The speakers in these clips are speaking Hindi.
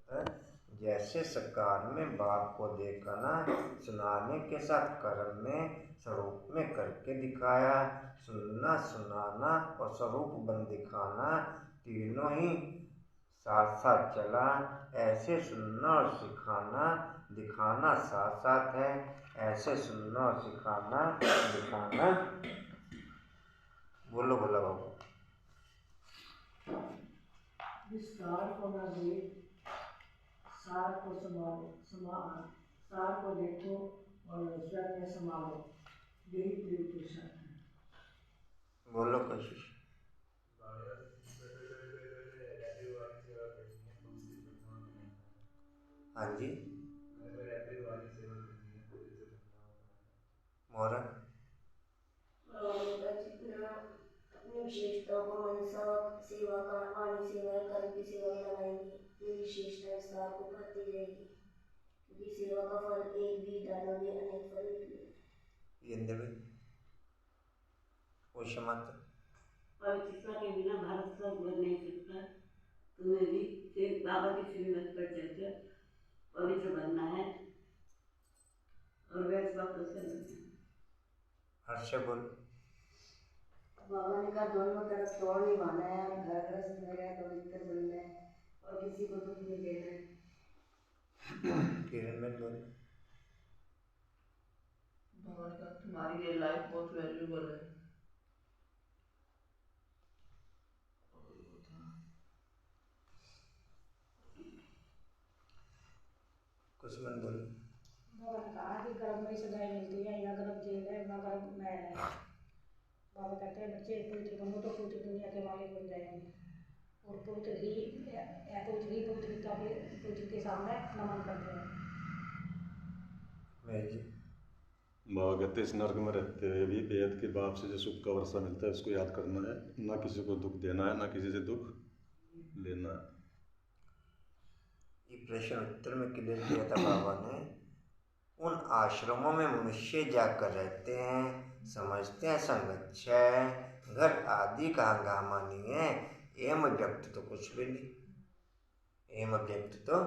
जैसे सकार में बाप को देखना, सुनाने के साथ कर्म में स्वरूप में करके दिखाया। सुनना, सुनाना और स्वरूप बन दिखाना तीनों ही साथ साथ चला। ऐसे सुनना और सिखाना दिखाना साथ साथ है। ऐसे सुनना और सिखाना दिखाना। बोलो बोलो बाबू। विस्तार को न देख, सार को सार को देखो और स्वयं में समाओ, यही प्रिय पुरुषार्थ है। बोलो कोशिश। हाँ जी मोहरा। जितना अपनी विशेषताओं को मनसा सेवा का वाणी सेवा या कर्म की सेवा में लगाएंगे, ये विशेषता विस्तार को पाती जाएगी, क्योंकि सेवा का फल एक भी, दानों में अनेक फल निकले। इंद्र भी मत। पवित्रता के बिना भारत का उद्धार नहीं सकता। तुम्हें भी बाबा की श्रीमत पर चलकर पवित्र बनना है और वैसे बात करना है। हर्ष बोल। बाबा ने कहा दोनों तरफ तोड़ निभाना है, घर ग्रस्त में रह पवित्र बनना है और किसी को दुख नहीं देना है। किरण में बोल। बाबा ने कहा तुम्हारी ये लाइफ बहुत वैल्यूबल है। कुछ मन बोल। बाबा ने कहा कि गर्भ में सजाएं मिलती है, या गर्भ जेल है ना गर्भ महल है। बाबा कहते हैं बच्चे पवित्र बनो तो पवित्र दुनिया के मालिक बन जाएंगे, और पवित्र ही पवित्र के सामने नमन करते हैं। बाबा कहते इस नर्क में रहते हुए भी बेहद के बाप से जो सुख का वर्षा मिलता है उसको याद करना है, ना किसी को दुख देना है, ना किसी से दुख लेना है। ये प्रश्न उत्तर में क्लियर किया था बाबा ने। उन आश्रमों में मनुष्य जाकर रहते हैं, समझते हैं संगच्छ है, घर आदि का हंगामा नहीं है, एम व्यक्त तो कुछ भी नहीं, एम व्यक्त तो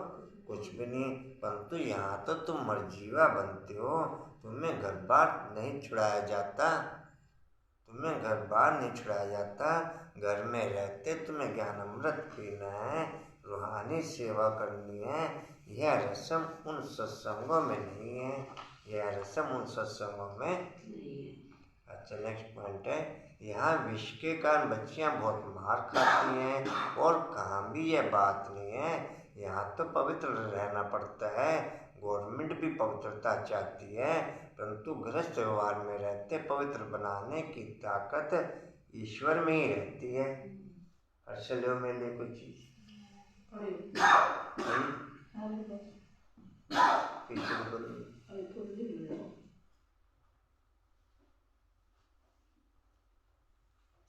कुछ भी नहीं। परंतु यहाँ तो तुम मर्जीवा बनते हो, तुम्हें घर बार नहीं छुड़ाया जाता, तुम्हें घर बार नहीं छुड़ाया जाता। घर में रहते तुम्हें ज्ञान अमृत पीना है, रूहानी सेवा करनी है। यह रस्म उन सत्संगों में नहीं है, यह रस्म उन सत्संगों में नहीं है। अच्छा नेक्स्ट पॉइंट है, यहाँ विष के कारण बच्चियाँ बहुत मार खाती हैं, और कहाँ भी यह बात नहीं है। यहाँ तो पवित्र रहना पड़ता है, गवर्नमेंट भी पवित्रता चाहती है, परंतु गृहस्थ व्यवहार में रहते पवित्र बनाने की ताकत ईश्वर में ही रहती है। हर्षल्यो में ले कोई चीज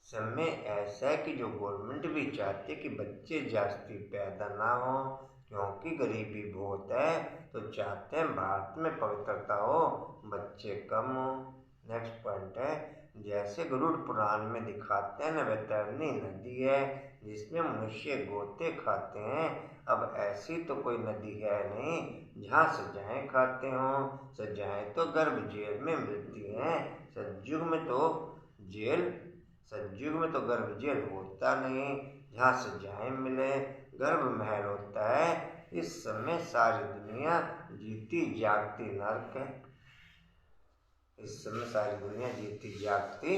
समय ऐसा है कि जो गवर्नमेंट भी चाहती है कि बच्चे जास्ती पैदा ना हो, क्योंकि गरीबी बहुत है, तो चाहते हैं भारत में पवित्रता हो, बच्चे कम हो। नेक्स्ट पॉइंट है, जैसे गरुड़ पुराण में दिखाते हैं न, वैतरणी नदी है जिसमें मनुष्य गोते खाते हैं। अब ऐसी तो कोई नदी है नहीं जहाँ सजाएं खाते हों। सजाएं तो गर्भ जेल में मिलती हैं। सतयुग में तो गर्भ जेल होता नहीं जहाँ सजाएं मिले, गर्भ महल होता है। इस समय सारी दुनिया जीती जागती नर्क है, इस समय सारी दुनिया जीती जागती,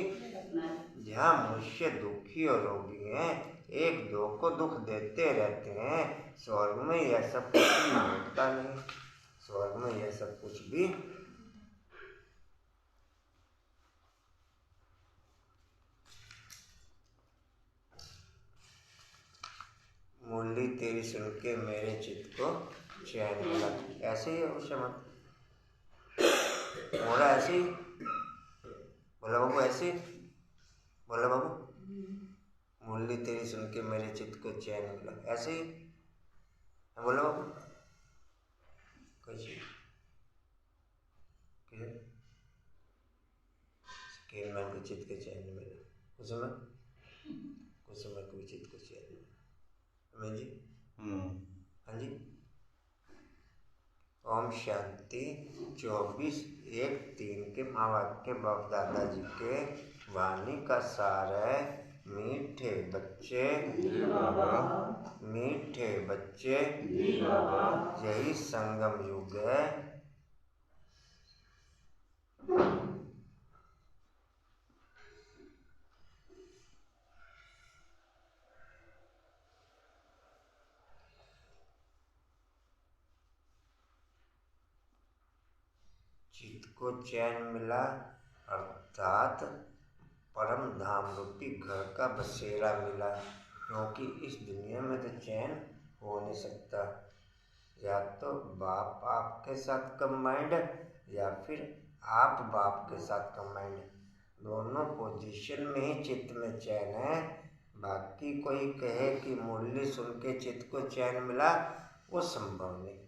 जहाँ मनुष्य दुखी और रोगी हैं, एक दो को दुख देते रहते हैं। स्वर्ग में यह सब कुछ भी होता नहीं, स्वर्ग में यह सब कुछ भी। मुरली तेरी सुन के मेरे चित्त को चैन मिला। ऐसे ही अवश्य मत मोरा, ऐसे ही बोला बाबू, ऐसे बोला बाबू। मुरली तेरी सुन के मेरे चित्त को चैन मिला, ऐसे ही बोला बाबू। कैसे मैन को चित्त के चैन मिला, कुछ समय को चित्त को चैन मिला। जी हाँ जी शांति 24:1:3 के माँ बाप के बाप दादाजी के वाणी का सार है। मीठे बच्चे मीठे बच्चे यही संगम युग है। चित्त को चैन मिला अर्थात परम धाम रूपी घर का बसेरा मिला, क्योंकि इस दुनिया में तो चैन हो नहीं सकता। या तो बाप आपके साथ कंबाइंड या फिर आप बाप के साथ कंबाइंड, दोनों पोजीशन में ही चित्त में चैन है। बाकी कोई कहे कि मुरली सुन के चित्त को चैन मिला, वो संभव नहीं।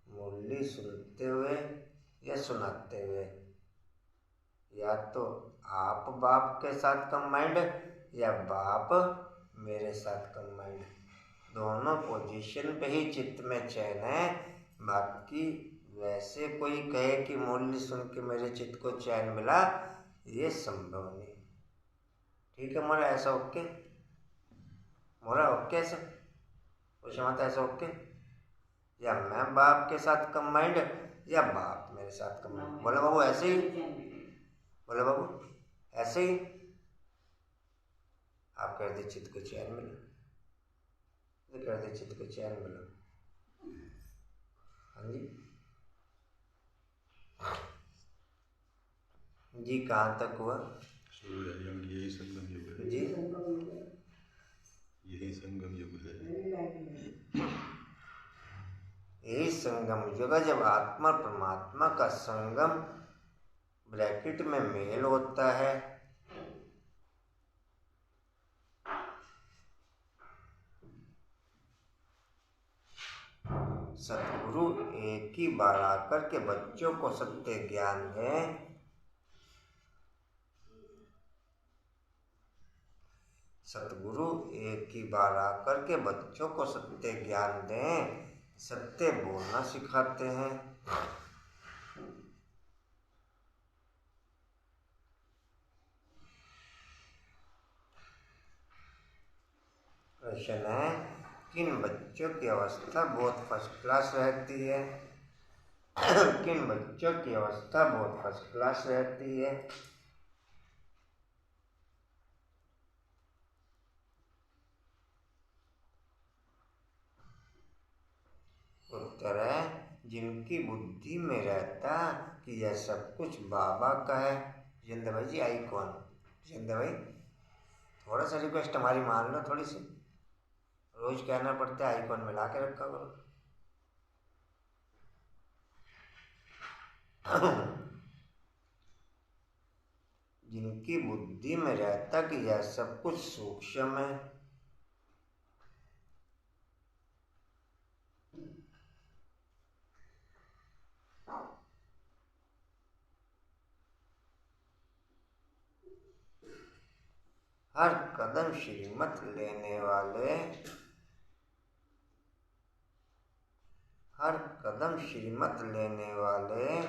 मुरली सुनते हुए या सुनाते हुए या तो आप बाप के साथ कंबाइंड या बाप मेरे साथ कंबाइंड, दोनों पोजीशन पे ही चित्त में चैन है। बाकी वैसे कोई कहे कि मुरली सुन के मेरे चित्त को चैन मिला, ये संभव नहीं। ठीक है मोरा, ऐसा ओके? मोरा ओके? ऐसा कुछ मत, ऐसा ओके? या मैं बाप के साथ कंबाइंड या बाप मेरे साथ कंबाइंड? बोले बाबू ऐसे ही? बोले बाबू ऐसे ही? आप कर दे चित्त को चैन मिला, कर दे चित्त को चैन मिला। हाँ जी, कहाँ तक हुआ? यही संगम युग है जी, यही संगम युग है। यही संगम युग है जब आत्मा परमात्मा का संगम ब्रैकेट में मेल होता है। सतगुरु एक ही बार आकर के बच्चों को सत्य ज्ञान दें। सतगुरु एक ही बार आकर के बच्चों को सत्य ज्ञान दें, सत्य बोलना सिखाते हैं। प्रश्न है, किन बच्चों की अवस्था बहुत फर्स्ट क्लास रहती है? किन बच्चों की अवस्था बहुत फर्स्ट क्लास रहती है? उत्तर है, जिनकी बुद्धि में रहता कि यह सब कुछ बाबा का है। जिंदा भाई जी, आई कौन? जिंदा भाई थोड़ा सा रिक्वेस्ट हमारी मान लो, थोड़ी सी रोज कहना पड़ता है, आईकॉन मिला के रखा करो। जिनकी बुद्धि में रहता कि यह सब कुछ सूक्ष्म है, हर कदम श्रीमत लेने वाले, हर कदम श्रीमत लेने वाले,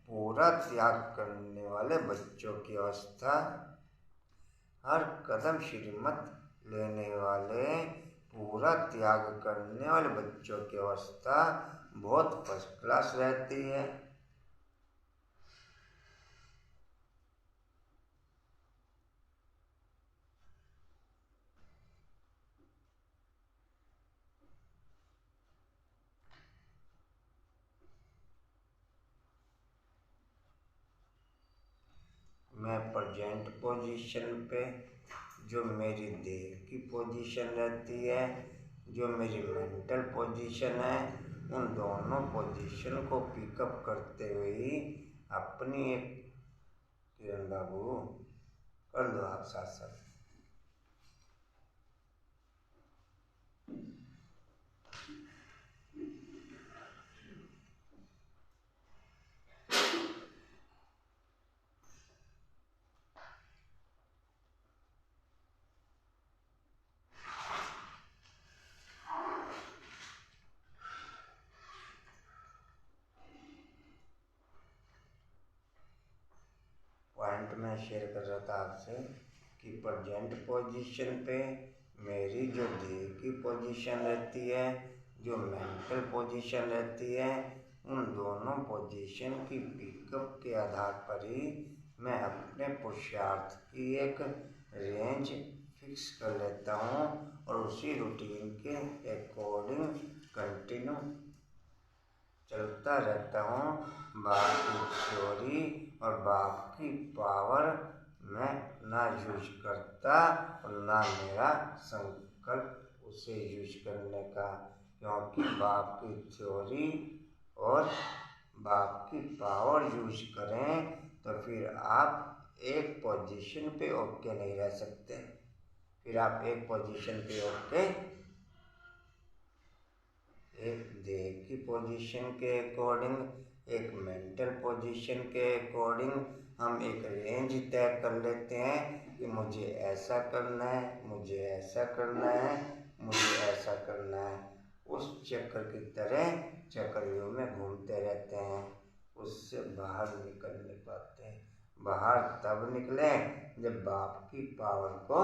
पूरा त्याग करने वाले बच्चों की अवस्था। हर कदम श्रीमत लेने वाले, पूरा त्याग करने वाले बच्चों की अवस्था बहुत फर्स्ट क्लास रहती है। मैं प्रेजेंट पोजीशन पे, जो मेरी देह की पोजीशन रहती है, जो मेरी मेंटल पोजीशन है, उन दोनों पोजीशन को पिकअप करते हुए ही अपनी एक, किरण बाबू कर दो आप साथ साथ। शेयर कर रहा था आपसे कि प्रेजेंट पोजीशन पे मेरी जो देह की पोजीशन रहती है, जो मेंटल पोजीशन रहती है, उन दोनों पोजीशन की पिकअप के आधार पर ही मैं अपने पुरुषार्थ की एक रेंज फिक्स कर लेता हूँ और उसी रूटीन के अकॉर्डिंग कंटिन्यू चलता रहता हूँ। बाप की थ्योरी और बाप की पावर मैं ना यूज करता और ना मेरा संकल्प उसे यूज करने का, क्योंकि बाप की थ्योरी और बाप की पावर यूज करें तो फिर आप एक पोजीशन पे ओके नहीं रह सकते। फिर आप एक पोजीशन पे ओके, एक देह की पोजीशन के अकॉर्डिंग, एक मेंटल पोजीशन के अकॉर्डिंग हम एक रेंज तय कर लेते हैं कि मुझे ऐसा करना है, मुझे ऐसा करना है, मुझे ऐसा करना है। उस चक्कर की तरह चक्रव्यूह में घूमते रहते हैं, उससे बाहर निकल नहीं पाते हैं। बाहर तब निकले जब बाप की पावर को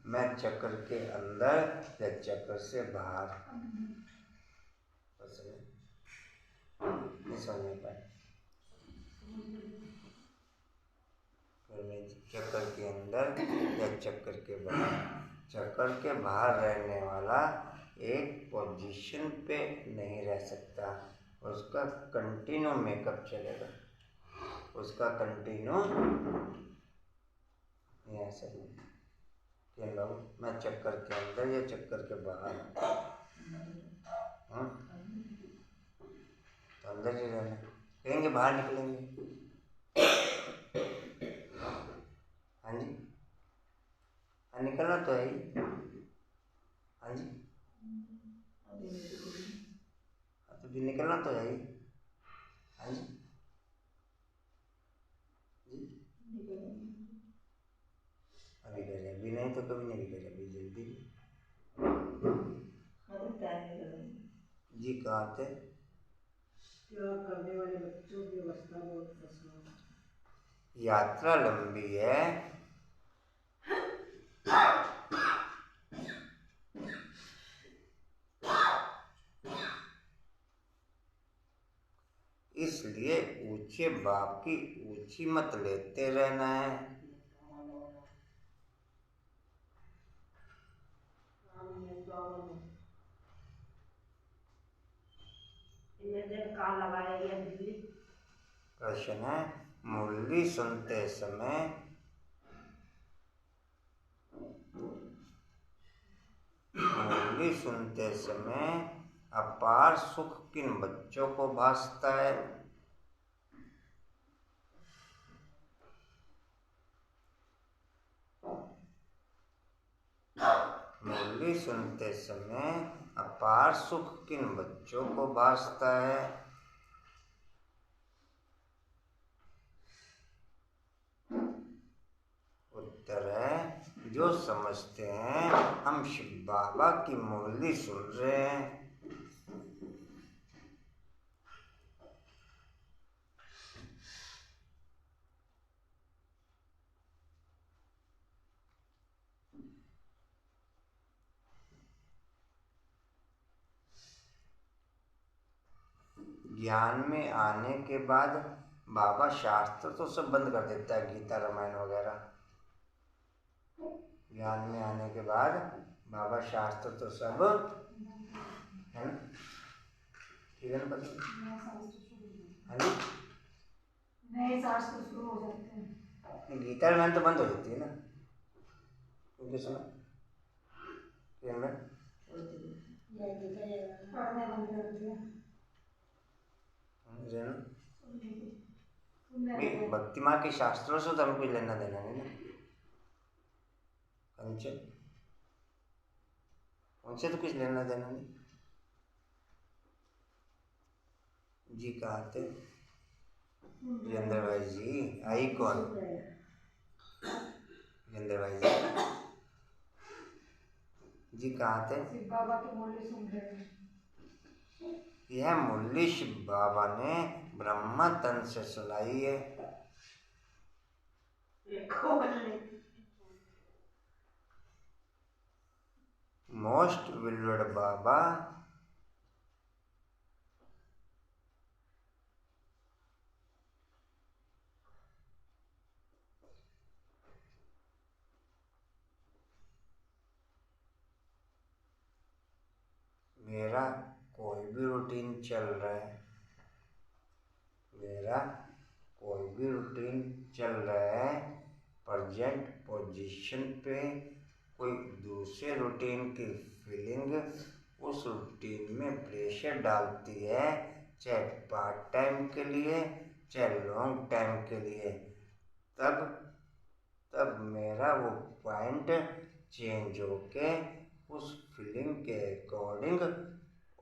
मैं चक्र के अंदर या चक्र से बाहर नहीं समझ में पाए। चक्र के अंदर या चक्र के बाहर, चक्र के बाहर रहने वाला एक पोजीशन पे नहीं रह सकता, उसका कंटिन्यू मेकअप चलेगा, उसका कंटिन्यू ऐसा कि मैं चक्कर के अंदर या चक्कर के बाहर, तो अंदर ही रहना, कहेंगे बाहर निकलेंगे। हाँ जी, हाँ निकलना तो है ही। हाँ जी, तो भी निकलना तो है ही। हाँ जी अभी करे, अभी नहीं तो कभी नहीं करे, अभी जल्दी जी। कहाँ थे? करने वाले बच्चों की अवस्था बहुत फंसा। यात्रा लंबी है, इसलिए ऊंचे बाप की ऊंची मत लेते रहना है। प्रश्न है, मुरली सुनते समय अपार सुख किन बच्चों को भासता है? मुरली सुनते समय अपार सुख किन बच्चों को भासता है? उत्तर है, जो समझते हैं हम शिव बाबा की मुरली सुन रहे हैं। ज्ञान में आने के बाद बाबा शास्त्र तो सब बंद कर देता है, गीता रामायण वगैरह। ज्ञान में आने के बाद बाबा शास्त्र तो सब है ना, ठीक है ना, नए शास्त्र शुरू हो जाते हैं। गीता रामायण तो बंद हो जाती है ना, क्योंकि सुना पढ़ने बंद कर दिया। भक्ति मार्ग के शास्त्रों से तो हमें कुछ लेना देना नहीं ना, उनसे तो कुछ लेना देना नहीं। जी कहाँ थे वीरेंद्र भाई जी? आई कौन? वीरेंद्र भाई जी कहाँ थे? शिव बाबा की मुरली सुन रहे हैं। यह मुरली शिव बाबा ने ब्रह्मा तन से सुनाइए। मोस्ट विल्ड बाबा, मेरा कोई भी रूटीन चल रहा है, मेरा कोई भी रूटीन चल रहा है, प्रेजेंट पोजीशन पे कोई दूसरे रूटीन की फीलिंग उस रूटीन में प्रेशर डालती है, चाहे पार्ट टाइम के लिए चाहे लॉन्ग टाइम के लिए, तब मेरा वो पॉइंट चेंज होके उस फीलिंग के अकॉर्डिंग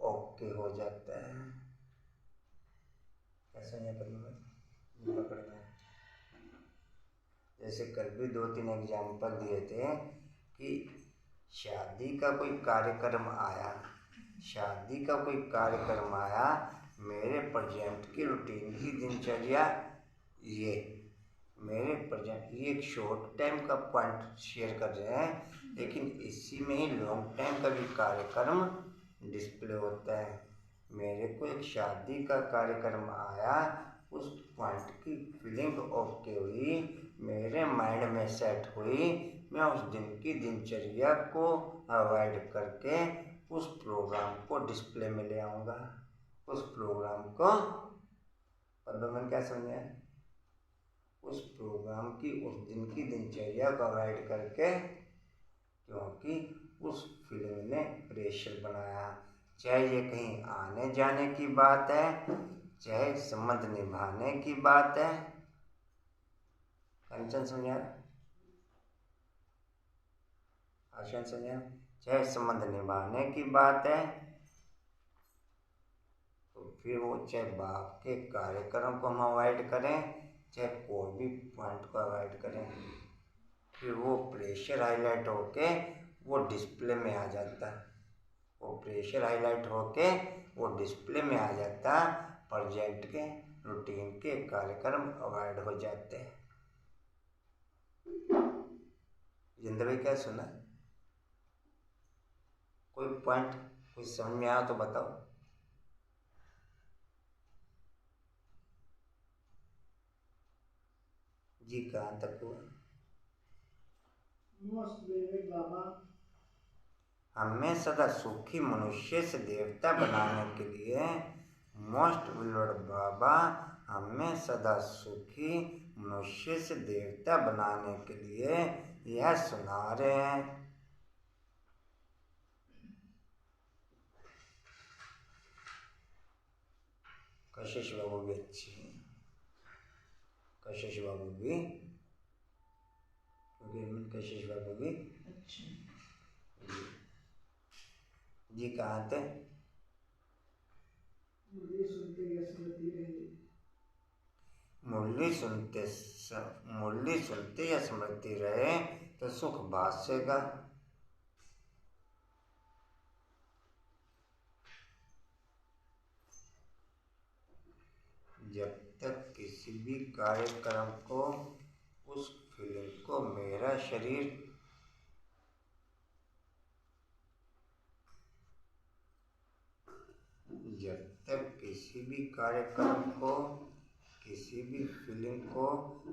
ओके हो जाता है। ऐसा नहीं पकड़ना। जैसे कल भी 2-3 एग्जाम्पल दिए थे कि शादी का कोई कार्यक्रम आया, मेरे प्रेजेंट की रूटीन की दिनचर्या ये एक शॉर्ट टाइम का पॉइंट शेयर कर रहे हैं, लेकिन इसी में ही लॉन्ग टाइम का भी कार्यक्रम डिस्प्ले होता है। मेरे को एक शादी का कार्यक्रम आया, उस पॉइंट की फीलिंग ओके हुई, मेरे माइंड में सेट हुई, मैं उस दिन की दिनचर्या को अवॉइड करके उस प्रोग्राम को डिस्प्ले में ले आऊँगा। उस प्रोग्राम को मैंने क्या समझा, उस प्रोग्राम की उस दिन की दिनचर्या को अवॉइड करके, क्योंकि उस फिल्म ने प्रेशर बनाया, चाहे ये कहीं आने जाने की बात है, चाहे संबंध निभाने की बात है। कंचन समझा, आशन समझा, चाहे संबंध निभाने की बात है, तो फिर वो चाहे बाप के कार्यक्रम को हम अवॉइड करें, चाहे कोई भी पॉइंट को अवॉइड करें, फिर वो प्रेशर हाईलाइट होके वो डिस्प्ले में आ जाता है। वो प्रेशर हाईलाइट होके वो डिस्प्ले में आ जाता, प्रेजेंट के रूटीन के कार्यक्रम अवॉइड हो जाते हैं। जिंदगी क्या सुना, कोई पॉइंट कुछ समझ में आया तो बताओ। जी कहाँ तक हुआ? हमें सदा सुखी मनुष्य से देवता बनाने के लिए, मोस्ट विलर्ड बाबा हमें सदा सुखी मनुष्य से देवता बनाने के लिए यह सुना रहे हैं। कशिश बाबू भी अच्छी हैं, कशिश बाबू भी, कशिश बाबू भी जी कहाँ थे? मुरली सुनते या स्मृति रहे तो सुख भासेगा। जब तक किसी भी कार्यक्रम को, उस फीलिंग को मेरा शरीर जब तक किसी भी कार्यक्रम को, किसी भी फीलिंग को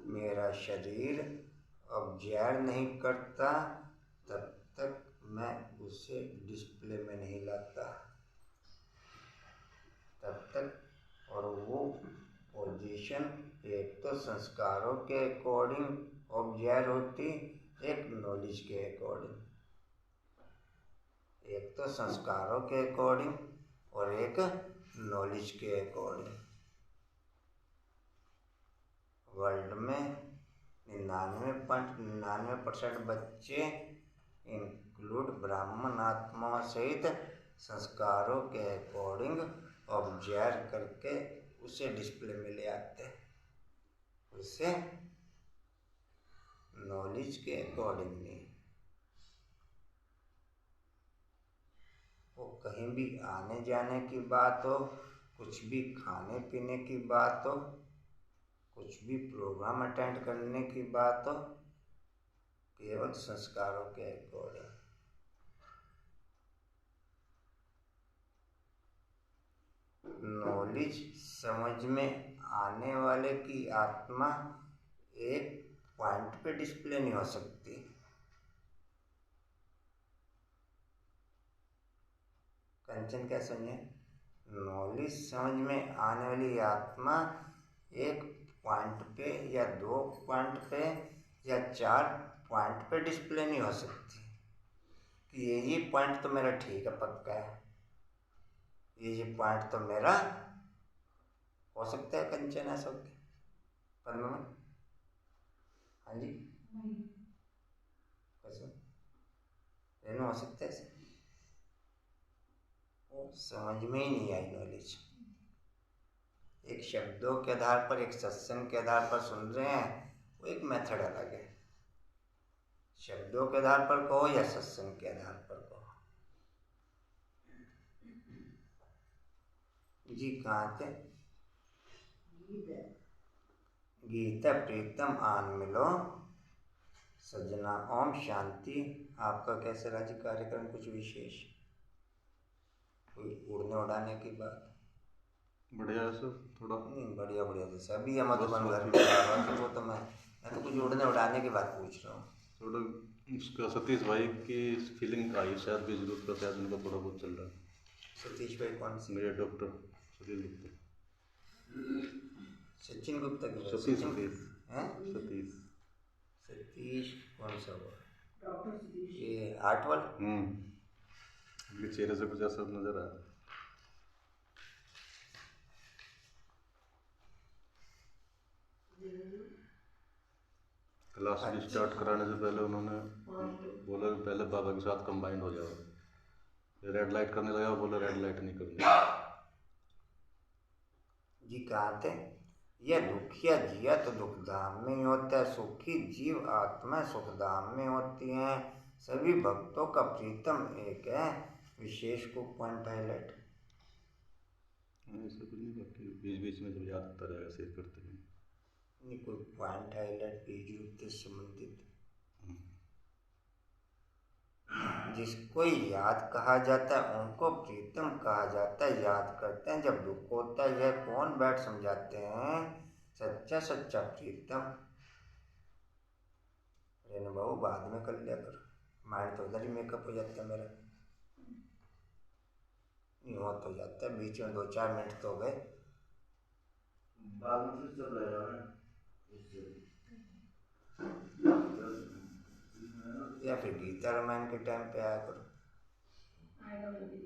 मेरा शरीर ऑब्जर्व नहीं करता, तब तक मैं उसे डिस्प्ले में नहीं लाता। तब तक, और वो पोजीशन एक तो संस्कारों के अकॉर्डिंग ऑब्जर्व होती, एक नॉलेज के अकॉर्डिंग, एक तो संस्कारों के अकॉर्डिंग और एक नॉलेज के अकॉर्डिंग। वर्ल्ड में 99.99% बच्चे इंक्लूड ब्राह्मण आत्माओं सहित संस्कारों के अकॉर्डिंग ऑब्जर्व करके उसे डिस्प्ले में ले आते हैं, उसे नॉलेज के अकॉर्डिंग नहीं। वो कहीं भी आने जाने की बात हो, कुछ भी खाने पीने की बात हो, कुछ भी प्रोग्राम अटेंड करने की बात हो, केवल संस्कारों के अकॉर्डिंग। नॉलेज समझ में आने वाले की आत्मा एक पॉइंट पे डिस्प्ले नहीं हो सकती। कंचन क्या समझे? नॉलेज समझ में आने वाली आत्मा एक पॉइंट पे या 2 पॉइंट पे या 4 पॉइंट पे डिस्प्ले नहीं हो सकती कि ये पॉइंट तो मेरा ठीक है, पक्का है, ये पॉइंट तो मेरा हो सकता है। कंचन ऐसा पद्म में? हाँ जी, कैसे रेनू हो सकता है ऐसे? वो समझ में ही नहीं आई नॉलेज। एक शब्दों के आधार पर, एक सत्संग के आधार पर सुन रहे हैं, वो एक मेथड अलग है। शब्दों के आधार पर कहो या सत्संग के आधार पर कहो। जी कहाँ थे? गीता प्रीतम आन मिलो सजना, ओम शांति। आपका कैसा रहा जी कार्यक्रम? कुछ विशेष? कोई उड़ने उड़ाने की बात? बढ़िया है सब, थोड़ा नहीं, बढ़िया बढ़िया जैसे अभी हम मधुबन घर में जा रहा था, वो तो मैं तो कुछ उड़ने उड़ाने की बात पूछ रहा हूँ। थोड़ा उसका सतीश भाई की फीलिंग आई शायद भी जरूरत का, शायद उनका थोड़ा बहुत चल रहा है। सतीश भाई कौन से? मेरे डॉक्टर सतीश गुप्ता। सचिन गुप्ता की बात? सतीश हैं? सतीश सतीश कौन सा हुआ? डॉक्टर सतीश। ये आर्ट वाला? उनके चेहरे से कुछ ऐसा नजर आया। क्लास भी स्टार्ट कराने से पहले उन्होंने बोला कि पहले बाबा के साथ कंबाइंड हो जाओ। रेड लाइट करने लगा, बोला रेड लाइट नहीं करनी। जी कहाँ थे? यह दुखिया जिया तो दुख धाम में ही होता है, सुखी जीव आत्मा सुख धाम में होती हैं। सभी भक्तों का प्रीतम एक है। विशेष को पॉइंट हाईलाइट। ऐसा कुछ नहीं, बाकी बीच बीच में जब याद आता रहेगा शेयर करते हैं। नहीं, कोई पॉइंट हाईलाइट बीज रूप से संबंधित जिसको याद कहा जाता है उनको प्रीतम कहा जाता है। याद करते हैं जब दुख होता है। यह कौन बैठ समझाते हैं? सच्चा सच्चा प्रीतम। रेनू बाबू बाद में कर लिया करो, माइंड तो उधर ही मेकअप हो जाता है मेरा। नहीं हो तो जाता है, बीच में 2-4 मिनट तो हो गए, बाद में फिर चल रहेगा या फिर गीता रामायण के टाइम पे आया करो। आएगा वो भी।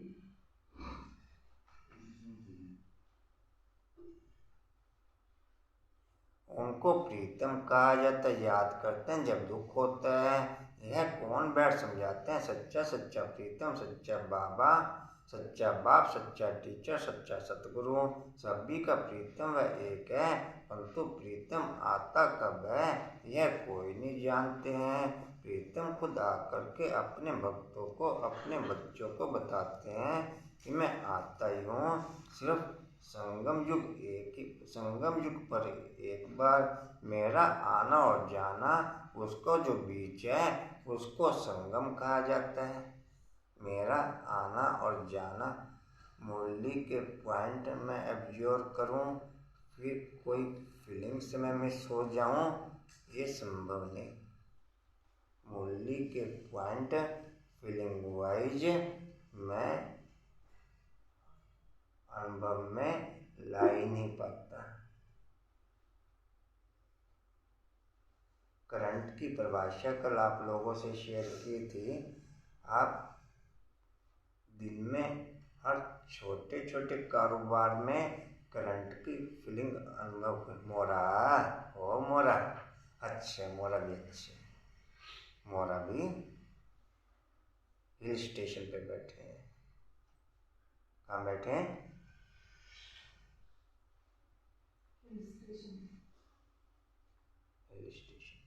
उनको प्रीतम कहा जाता है। याद करते हैं जब दुख होता है। यह कौन बैठ समझाते हैं? सच्चा सच्चा प्रीतम, सच्चा बाबा, सच्चा बाप, सच्चा टीचर, सच्चा सतगुरु। सभी का प्रीतम वह एक है, परंतु प्रीतम आता कब है यह कोई नहीं जानते हैं। प्रीतम खुद आकर के अपने भक्तों को, अपने बच्चों को बताते हैं कि मैं आता ही हूँ। सिर्फ संगम युग पर एक बार मेरा आना और जाना, उसको जो बीच है उसको संगम कहा जाता है। मेरा आना और जाना मुरली के पॉइंट में एब्जॉर्व करूं, फिर कोई फीलिंग से मैं मिस हो जाऊं, ये संभव नहीं। मुरली के पॉइंट फीलिंग वाइज मैं अनुभव में ला ही नहीं पाता। करंट की परिभाषा कल आप लोगों से शेयर की थी। आप दिन में हर छोटे छोटे कारोबार में करंट की फीलिंग अनुभव कर। मोरा ओ मोरा, अच्छे मोरा भी अच्छे। मोरा भी हिल स्टेशन पे बैठे हैं। कहाँ बैठे हैं? Hill station.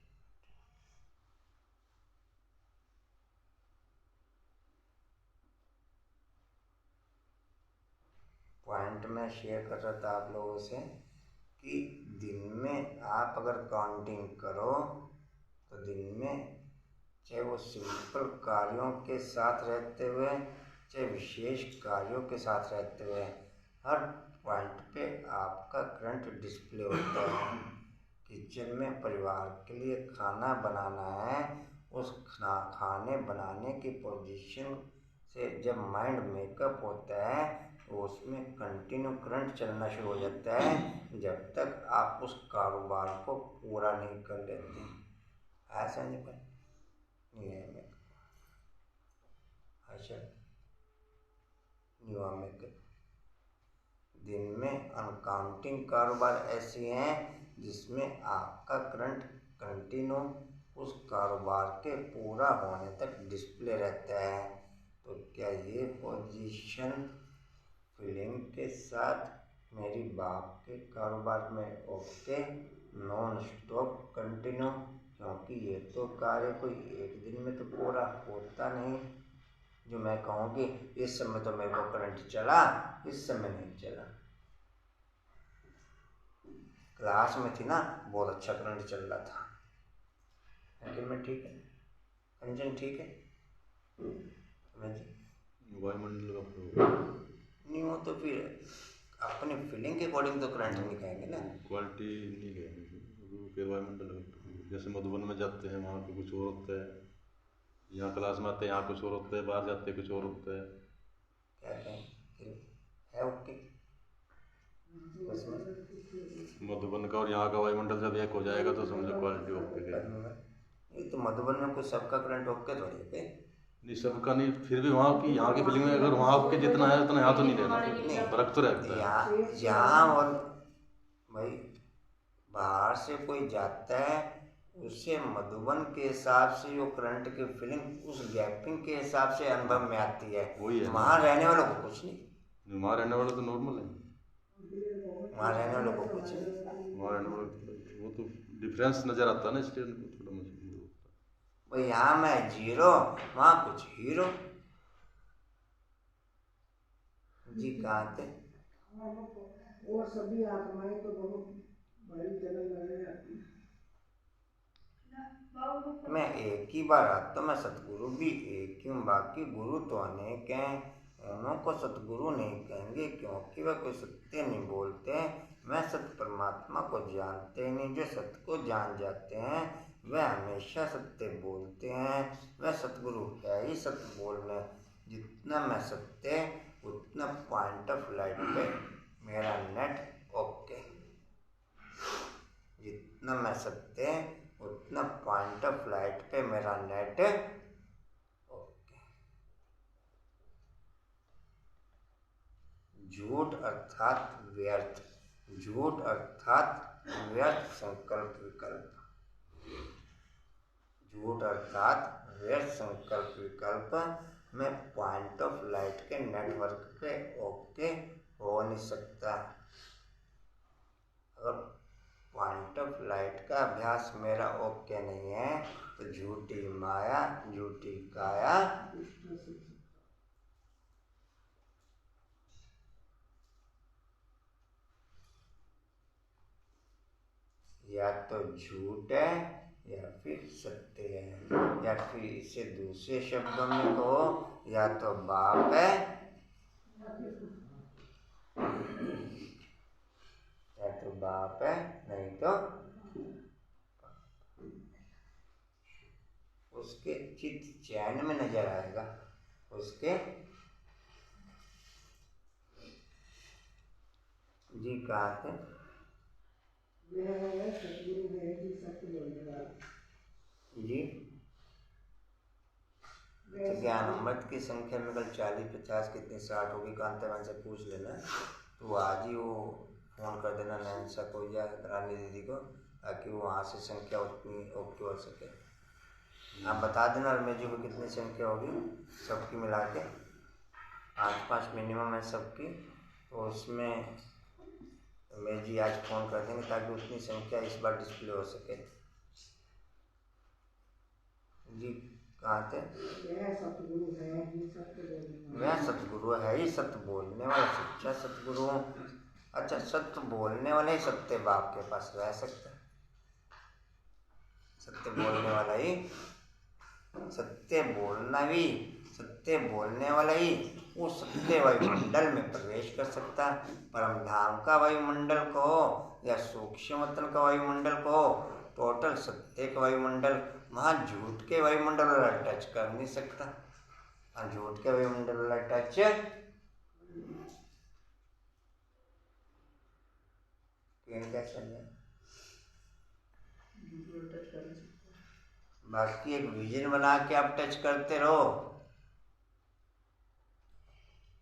पॉइंट पॉइंट मैं शेयर कर रहा था आप लोगों से कि दिन में आप अगर काउंटिंग करो तो दिन में चाहे वो सिंपल कार्यों के साथ रहते हुए चाहे विशेष कार्यों के साथ रहते हुए हर पॉइंट पे आपका करंट डिस्प्ले होता है। किचन में परिवार के लिए खाना बनाना है, उस खाने बनाने की पोजीशन से जब माइंड मेकअप होता है तो उसमें कंटिन्यू करंट चलना शुरू हो जाता है जब तक आप उस कारोबार को पूरा नहीं कर लेते। ऐसा नहीं पर नहीं है मैं अच्छा नियमित दिन में अनकाउंटिंग कारोबार ऐसे हैं जिसमें आपका करंट कंटिन्यू उस कारोबार के पूरा होने तक डिस्प्ले रहता है। तो क्या ये पोजीशन फीलिंग के साथ मेरी बाप के कारोबार में ओके नॉन स्टॉप कंटिन्यू, क्योंकि ये तो कार्य कोई एक दिन में तो पूरा होता नहीं जो मैं कहूँ कि इस समय तो मेरे को करंट चला, इस समय नहीं चला। क्लास में थी ना, बहुत अच्छा करंट चल रहा था, लेकिन मैं ठीक है, कंजन ठीक है, वायुमंडल का नहीं हो तो फिर अपनी फीलिंग के अकॉर्डिंग तो करंट नहीं कहेंगे ना, क्वालिटी नहीं कहेंगे। फिर वायुमंडल जैसे मधुबन में जाते हैं वहाँ पे कुछ और होता है, यहाँ क्लास में आते हैं यहाँ कुछ और होता है, बाहर जाते हैं कुछ और होता है। क्या कहें है ओके मधुबन का और यहाँ का वायुमंडल जब एक हो जाएगा तो समझो क्वालिटी ओके है। ये तो मधुबन में कुछ सबका करंट ओके थोड़ी है नहीं सबका नहीं, फिर भी वहाँ की यहाँ की फीलिंग में अगर वहाँ आपके जितना है उतना यहाँ तो नहीं रहना, फर्क तो रहता है। यहाँ और भाई बाहर से कोई जाता है उससे मधुबन के हिसाब से जो करंट की फीलिंग उस गैपिंग के हिसाब से अनुभव में आती है। वही है, वहाँ रहने वालों को कुछ नहीं, वहाँ रहने वाला तो नॉर्मल है, वहाँ रहने वालों को कुछ नहीं, वहाँ रहने वाला वो तो डिफरेंस नज़र आता है ना, इसलिए उनको थोड़ा मुश्किल होता है। भाई यहाँ मैं जीरो वहाँ कुछ हीरो जी कहाँ थे वो सभी आत्माएं तो बहुत बड़ी जगह लगे जाती है। मैं एक ही बार आता, मैं सतगुरु भी एक ही हूँ, बाकी गुरु तो अनेक हैं, उन्हों को सतगुरु नहीं कहेंगे क्योंकि वह कोई सत्य नहीं बोलते। मैं सत्य परमात्मा को जानते ही नहीं, जो सत्य को जान जाते हैं वह हमेशा सत्य बोलते हैं, वह सतगुरु है ही सत्य बोलने। जितना मैं सत्य उतना पॉइंट ऑफ लाइट पे मेरा नेट ओके, जितना मैं सत्य उतना पॉइंट ऑफ लाइट पे मेरा नेट ओके। झूठ अर्थात व्यर्थ, झूठ अर्थात व्यर्थ संकल्प विकल्प, झूठ अर्थात व्यर्थ संकल्प विकल्प में पॉइंट ऑफ लाइट के नेटवर्क पे ओके हो नहीं सकता। अगर पॉइंट ऑफ लाइट का अभ्यास मेरा ओके नहीं है तो झूठी माया झूठी काया या तो झूठ है या फिर सत्य है, या फिर इसे दूसरे शब्दों में कहो या तो बाप है या तो बाप है नहीं तो उसके चित्त चैन में नजर आएगा, उसके जी कहा थे जी तो ज्ञान अमृत की संख्या में कल 40-50 कितनी 60 होगी, कांतावन से पूछ लेना, तो आज ही वो फ़ोन कर देना नैन्सा को या रानी दीदी को, ताकि वो वहाँ से संख्या उतनी ओके हो सके। आप बता देना रमेश जी को कितनी संख्या होगी सबकी मिला के, 5-5 मिनिमम है सबकी, तो उसमें रमेश जी आज फ़ोन कर देंगे ताकि उतनी संख्या इस बार डिस्प्ले हो सके। जी कहाँ थे? वह सतगुरु सतगुरु है ही सत्य बोलने वाला सच्चा सतगुरु। अच्छा, सत्य बोलने वाले ही सत्य बाप के पास रह सकता है। सत्य बोलने वाला ही सत्य बोलने वाला ही उस सत्य वायुमंडल में प्रवेश कर सकता है। परम धाम का वायुमंडल कहो या सूक्ष्म वतन का वायुमंडल कहो, टोटल सत्य का वायुमंडल, वहाँ झूठ के वायुमंडल वाला टच कर नहीं सकता। झूठ के वायुमंडल वाला टच कैसे है? बाकी एक विजन बना के आप टच करते रहो,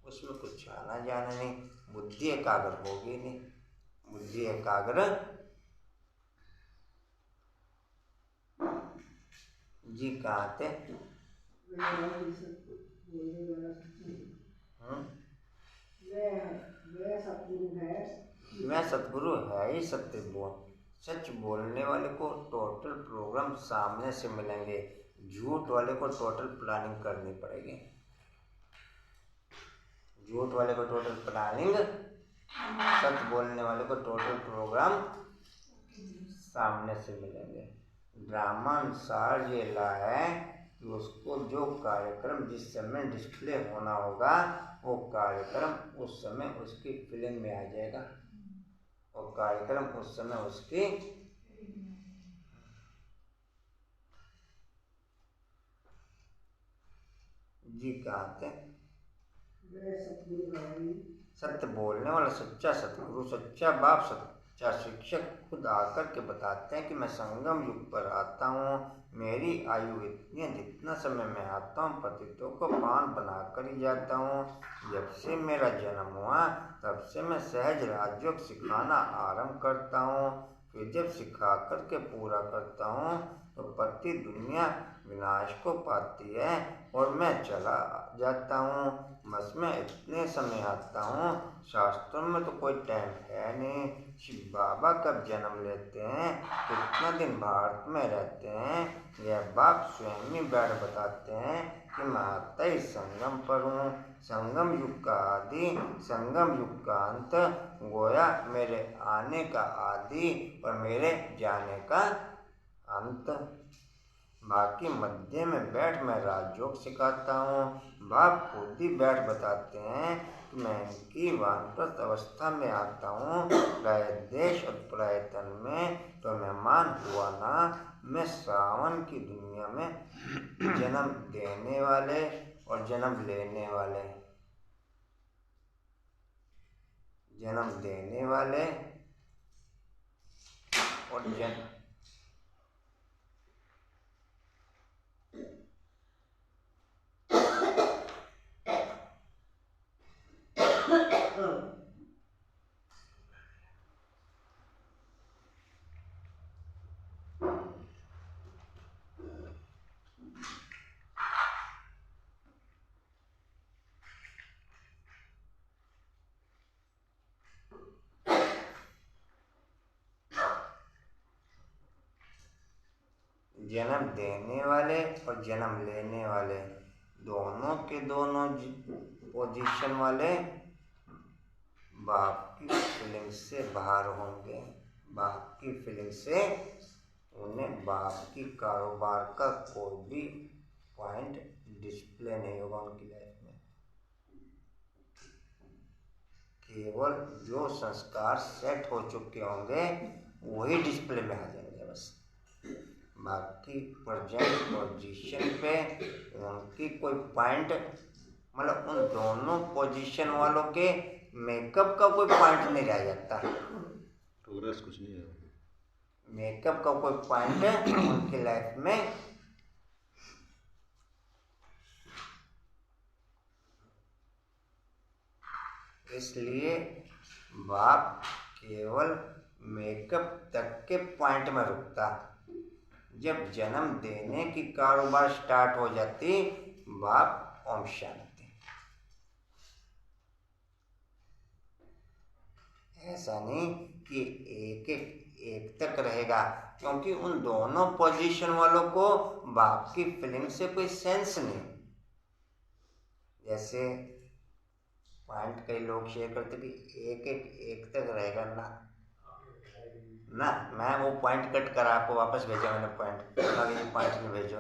उसमें कुछ आना जाना नहीं, बुद्धि एकाग्र होगी नहीं। बुद्धि एकाग्र जी कहाँ थे? मैं सतगुरु है ही सत्य बोल। सच बोलने वाले को टोटल प्रोग्राम सामने से मिलेंगे, झूठ वाले को टोटल प्लानिंग करनी पड़ेगी। झूठ वाले को टोटल प्लानिंग, सच बोलने वाले को टोटल प्रोग्राम सामने से मिलेंगे। ड्रामा अनुसार ये ला है कि उसको जो कार्यक्रम जिस समय डिस्प्ले होना होगा वो कार्यक्रम उस समय उसकी फिल्म में आ जाएगा। वो कार्यक्रम उस समय उसकी जी कहते हैं। सत्य बोलने वाला सच्चा सतगुरु, सच्चा बाप, सच्चा शिक्षक खुद आकर के बताते हैं कि मैं संगम युग पर आता हूँ। मेरी आयु इतनी है, जितना समय मैं आता हूँ पतितों को पान बना कर ही जाता हूँ। जब से मेरा जन्म हुआ तब से मैं सहज राजयोग सिखाना आरंभ करता हूँ। फिर जब सिखा कर के पूरा करता हूँ तो पति दुनिया विनाश को पाती है और मैं चला जाता हूँ। बस मैं इतने समय आता हूँ, शास्त्रों में तो कोई टाइम है नहीं। शिव बाबा कब जन्म लेते हैं, कितना दिन भारत में रहते हैं, यह बाप स्वयं ही बैठ बताते हैं कि मैं आता ही संगम पर हूँ। संगम युग का आदि, संगम युग का अंत, गोया मेरे आने का आदि और मेरे जाने का अंत। बाकी मध्य में बैठ मैं राजयोग सिखाता हूँ। बाप खुद ही बैठ बताते हैं कि मैं इनकी वानप्रस्थ अवस्था में आता हूँ। प्राय देश और प्राय तन में तो मेहमान हुआ ना, मैं सावन की दुनिया में जन्म देने वाले और जन्म लेने वाले, जन्म देने वाले और जन्म जन्म देने वाले और जन्म लेने वाले, दोनों के दोनों पोजीशन वाले बाप की फीलिंग से बाहर होंगे। बाप की फीलिंग से उन्हें बाप की कारोबार का कोई भी पॉइंट डिस्प्ले नहीं होगा उनकी लाइफ में। केवल जो संस्कार सेट हो चुके होंगे वही डिस्प्ले में आ जाएंगे बस। बाकी प्रेजेंट पोजीशन पे उनकी कोई पॉइंट, मतलब उन दोनों पोजीशन वालों के मेकअप का कोई पॉइंट नहीं रह जाता। प्रोग्रेस कुछ नहीं है, मेकअप का कोई पॉइंट उनकी लाइफ में इसलिए बाप केवल मेकअप तक के पॉइंट में रुकता। जब जन्म देने की कारोबार स्टार्ट हो जाती, बाप ओम शांति। ऐसा नहीं कि एक तक रहेगा, क्योंकि उन दोनों पोजीशन वालों को बाप की फीलिंग से कोई सेंस नहीं। जैसे पॉइंट कई लोग शेयर करते कि एक तक रहेगा ना ना, मैं वो पॉइंट कट कर आपको वापस भेजा मैंने पॉइंट, अभी पॉइंट नहीं भेजो,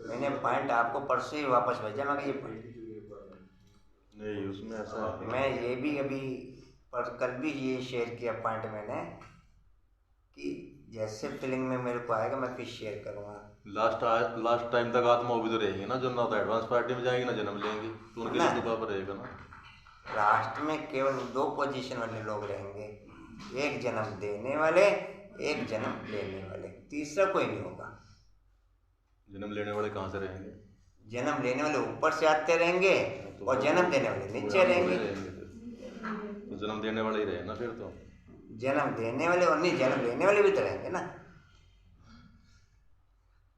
मैंने पॉइंट आपको परसों ही वापस भेजा। मैं ये पॉइंट नहीं, उसमें ऐसा है मैं ये भी अभी पर कल भी ये शेयर किया पॉइंट मैंने कि जैसे फीलिंग में मेरे को आएगा मैं फिर शेयर करूँगा। लास्ट टाइम तक आत्मा भी तो रहेगी ना, जो ना तो एडवांस पार्टी में जाएंगे ना जन्म लेंगे, तो उनके लिए तो पापा रहेगा ना। लास्ट में केवल 2 पोजीशन वाले लोग रहेंगे, एक जन्म देने वाले, एक जन्म लेने वाले, तीसरा कोई नहीं होगा। जन्म लेने वाले कहाँ से रहेंगे? जन्म लेने वाले ऊपर से आते रहेंगे और जन्म देने वाले नीचे रहेंगे। तो जन्म देने वाले ही रहे ना फिर तो। जन्म देने वाले और नहीं, जन्म लेने वाले भी तो रहेंगे ना।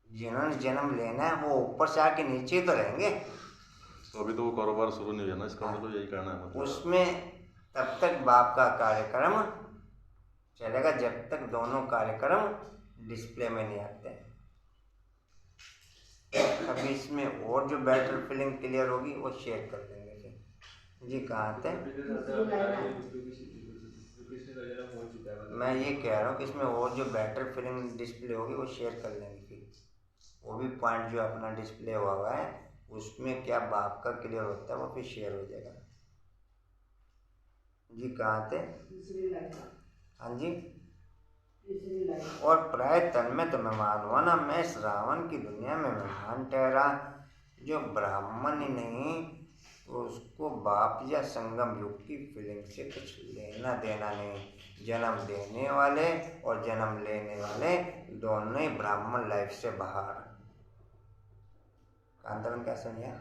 जिन्होंने जन्म लेना है वो ऊपर से आके नीचे तो रहेंगे। तो अभी तो वो कारोबार शुरू नहीं हुआ ना, इसका मतलब यही कहना है। उसमें तब तक बाप का कार्यक्रम चलेगा जब तक दोनों कार्यक्रम डिस्प्ले में नहीं आते। अभी इसमें और जो बैटल फीलिंग क्लियर होगी वो शेयर कर देंगे फिर। जी कहाँ थे? मैं ये कह रहा हूँ कि इसमें और जो बैटल फीलिंग डिस्प्ले होगी वो शेयर कर लेंगे फिर। वो भी पॉइंट जो अपना डिस्प्ले हुआ है उसमें क्या बाप का क्लियर होता है वो फिर शेयर हो जाएगा। जी कहाँ थे? हाँ जी। और प्राय तन में तो मेहमान हुआ ना, मैं इस रावण की दुनिया में मेहमान ठहरा। जो ब्राह्मण ही नहीं तो उसको बाप या संगम युग की फीलिंग से कुछ लेना देना नहीं। जन्म देने वाले और जन्म लेने वाले दोनों ही ब्राह्मण लाइफ से बाहर। कांतवन क्या समझा?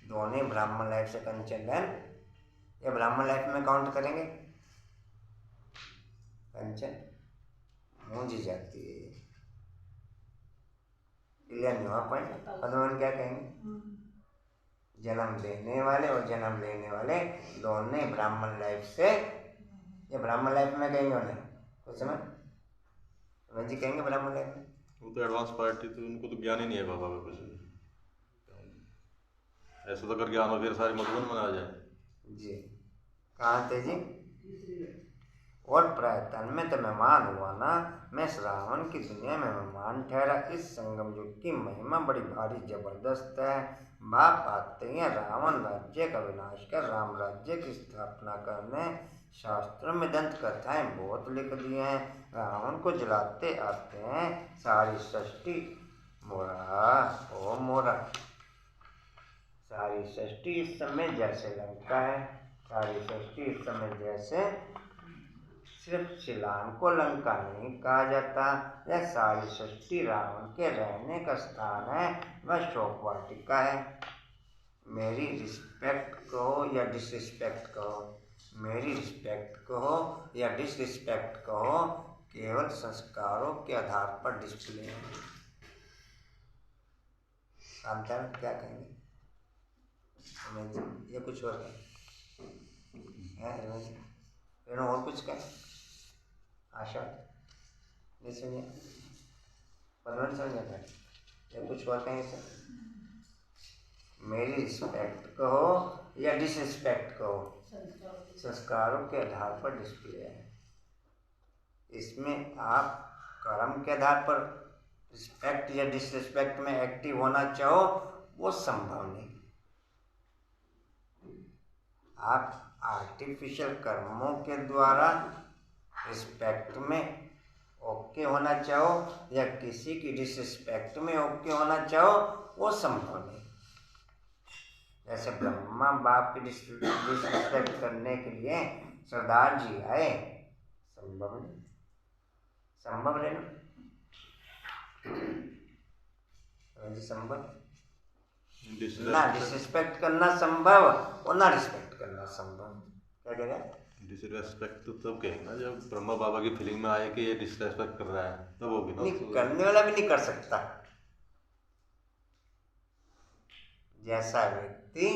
दोनों ही ब्राह्मण लाइफ से कंचन या ब्राह्मण लाइफ में काउंट करेंगे। कंचन मूंझ जाती है, क्लियर नहीं हुआ पॉइंट। पदवन क्या कहेंगे? जन्म देने वाले और जन्म लेने वाले दोनों ही ब्राह्मण लाइफ से, या ब्राह्मण लाइफ में कहेंगे उन्हें कुछ समझ जी कहेंगे ब्राह्मण लाइफ में। वो तो एडवांस पार्टी, तो उनको तो ज्ञान ही नहीं है बाबा का कुछ। ऐसा तो कर ज्ञान हो फिर सारी मधुबन में आ जाए। जी कहाँ थे जी? और प्राय तन में तो मेहमान हुआ ना, मैं इस रावण की दुनिया में मेहमान ठहरा। इस संगम युग की महिमा बड़ी भारी जबरदस्त है। बाप आते ही रावण राज्य का विनाश कर राम राज्य की स्थापना करने। शास्त्रों में दंत कथाएं बहुत लिख दी हैं। रावण को जलाते आते हैं सारी सृष्टि मोरा ओ मोरा। सारी सृष्टि इस समय जैसे लंका है, सारी सृष्टि इस समय जैसे, सिर्फ शिलान को लंका नहीं कहा जाता। यह सारी सृष्टि रावण के रहने का स्थान है, वह शोक वाटिका है। मेरी रिस्पेक्ट कहो या डिसरिस्पेक्ट कहो, मेरी रिस्पेक्ट कहो या डिसरिस्पेक्ट कहो, केवल संस्कारों के आधार पर डिस्प्ले है। अंतर क्या कहेंगे? ये कुछ और है और कुछ कहें? आशा नहीं सुनिए, पदवन समझ आता है या कुछ और कहें इसे? मेरी रिस्पेक्ट कहो या डिसरिस्पेक्ट कहो, संस्कारों के आधार पर डिस्प्ले है। इसमें आप कर्म के आधार पर रिस्पेक्ट या डिसरिस्पेक्ट में एक्टिव होना चाहो वो संभव नहीं। आप आर्टिफिशियल कर्मों के द्वारा रिस्पेक्ट में ओके होना चाहो या किसी की डिसरिस्पेक्ट में ओके होना चाहो वो संभव नहीं। जैसे ब्रह्मा बाप की डिसरिस्पेक्ट करने के लिए सरदार जी आए, संभव नहीं, संभव है ना? संभव ना डिसरिस्पेक्ट करना संभव और ना रिस्पेक्ट करना संभव। क्या कह रहे हैं? डिसरिस्पेक्ट तो तब कहेंगे जब ब्रह्मा बाबा की फीलिंग में आए कि ये डिसरिस्पेक्ट कर रहा है, तब होगी ना। नहीं, करने वाला भी नहीं कर सकता। जैसा व्यक्ति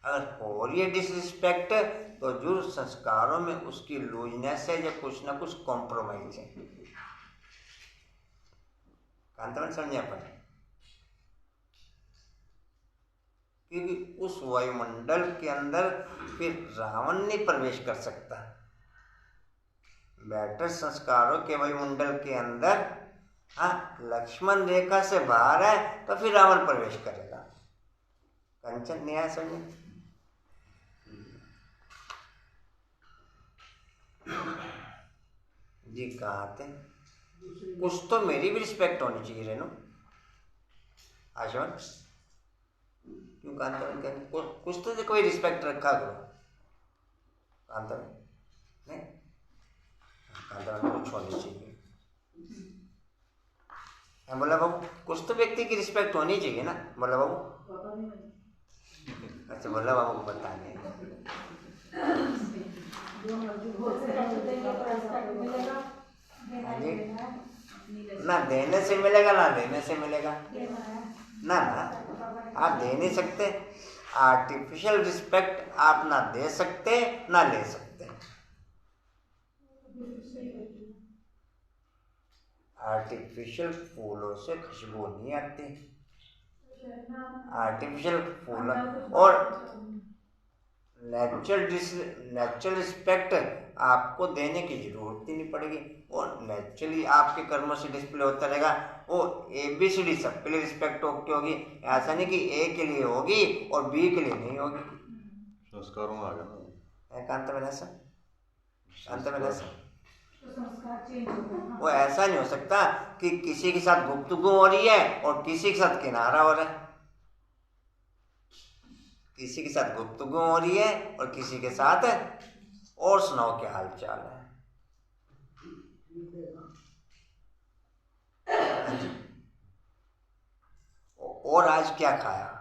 अगर हो रही है डिसरिस्पेक्ट तो जो संस्कारों में उसकी लूजनेस है या कुछ ना कुछ कॉम्प्रोमाइज है। कांतवन समझे पर क्योंकि उस वायुमंडल के अंदर फिर रावण नहीं प्रवेश कर सकता। बेटर संस्कारों के वायुमंडल के अंदर लक्ष्मण रेखा से बाहर है तो फिर रावण प्रवेश करेगा। कंचन न्याय समझे। जी कहाँ थे? कुछ तो मेरी भी रिस्पेक्ट होनी चाहिए रेनू। आशवन क्यों कांता कुछ तो कोई रिस्पेक्ट रखा करो। कांता नहीं, कांता में कुछ होनी चाहिए। मैं बोला बाबू कुछ तो व्यक्ति की रिस्पेक्ट होनी चाहिए ना। बोला बाबू अच्छा बोला बाबू को बताने ना देने से मिलेगा ना लेने से मिलेगा ना आप दे नहीं सकते। आर्टिफिशियल रिस्पेक्ट आप ना दे सकते ना ले सकते। आर्टिफिशियल फूलों से खुशबू नहीं आती। आर्टिफिशियल फूल और नेचुरल रिस्पेक्ट आपको देने की जरूरत ही नहीं पड़ेगी। और नेचुरली आपके कर्मों से डिस्प्ले होता रहेगा। वो ABCD सबके लिए रिस्पेक्ट होगी। ऐसा नहीं कि A के लिए होगी और B के लिए नहीं होगी। संस्कारों में आ गया ना कांता में ऐसा वो ऐसा नहीं हो सकता कि किसी के साथ गुफ्तगू हो रही है और किसी के साथ किनारा हो रहा है। किसी के साथ गुफ्तगू हो रही है और किसी के साथ और सुनाओ क्या हाल चाल है। और आज क्या खाया?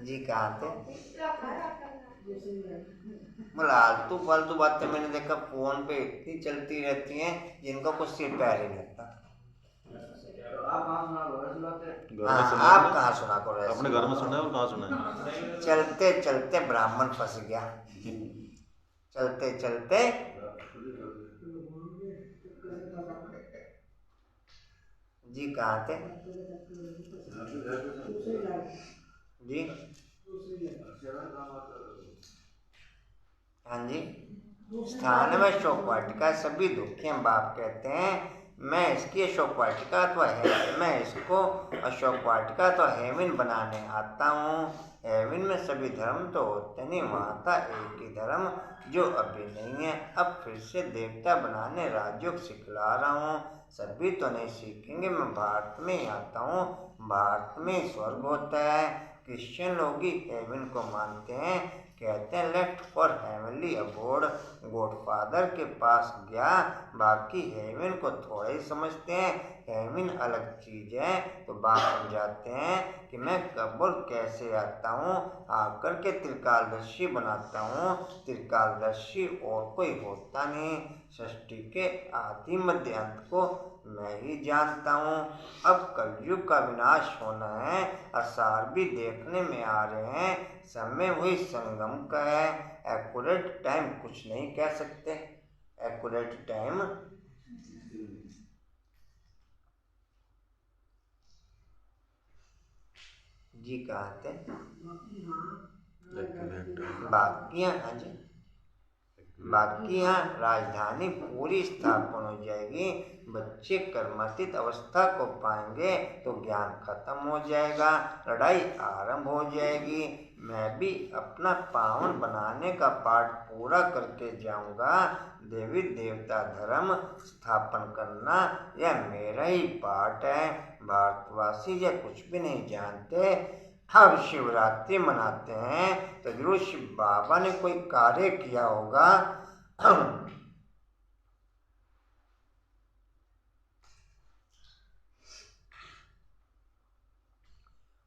जी कहाँ थे? आलतू फालतू बातें मैंने देखा फोन पे इतनी चलती रहती हैं जिनका कुछ सिर पैर ही नहीं होता। आप कहाँ सुना को रहे? अपने घर में सुना है और कहाँ सुना है? चलते चलते ब्राह्मण फंस गया। चलते चलते जी कहाँ थे? जी हाँ जी। स्थान में अशोक वाटिका सभी दुखी हैं। बाप कहते हैं मैं इसकी अशोक वाटिका तो है, मैं इसको अशोक वाटिका तो हेवन बनाने आता हूँ। हेवन में सभी धर्म तो होते नहीं, वहाँ था एक ही धर्म जो अभी नहीं है। अब फिर से देवता बनाने राजयोग सिखला रहा हूँ। सभी तो नहीं सीखेंगे, मैं भारत में ही आता हूँ। भारत में स्वर्ग होता है। क्रिश्चियन लोग ही हेवन को मानते हैं, कहते हैं left for heavenly abode. Godfather के पास गया, बाकी हेवन को थोड़ा ही समझते हैं। हेवन अलग चीज है। तो बात समझाते हैं कि मैं कब और कैसे आता हूँ। आकर के त्रिकालदर्शी बनाता हूँ। त्रिकालदर्शी और कोई होता नहीं। सृष्टि के आदि मध्य अंत को मैं ही जानता हूँ। अब कलयुग का विनाश होना है, आसार भी देखने में आ रहे हैं। समय वही संगम का है। एक्यूरेट टाइम कुछ नहीं कह सकते। एक्यूरेट टाइम जी कहाँ थे? बाकी हाँ जी, बाकी यहाँ राजधानी पूरी स्थापन हो जाएगी। बच्चे कर्मातीत अवस्था को पाएंगे तो ज्ञान खत्म हो जाएगा, लड़ाई आरंभ हो जाएगी। मैं भी अपना पावन बनाने का पाठ पूरा करके जाऊंगा। देवी देवता धर्म स्थापन करना यह मेरा ही पाठ है। भारतवासी यह कुछ भी नहीं जानते। अब शिवरात्रि मनाते हैं तो जरूर शिव बाबा ने कोई कार्य किया होगा।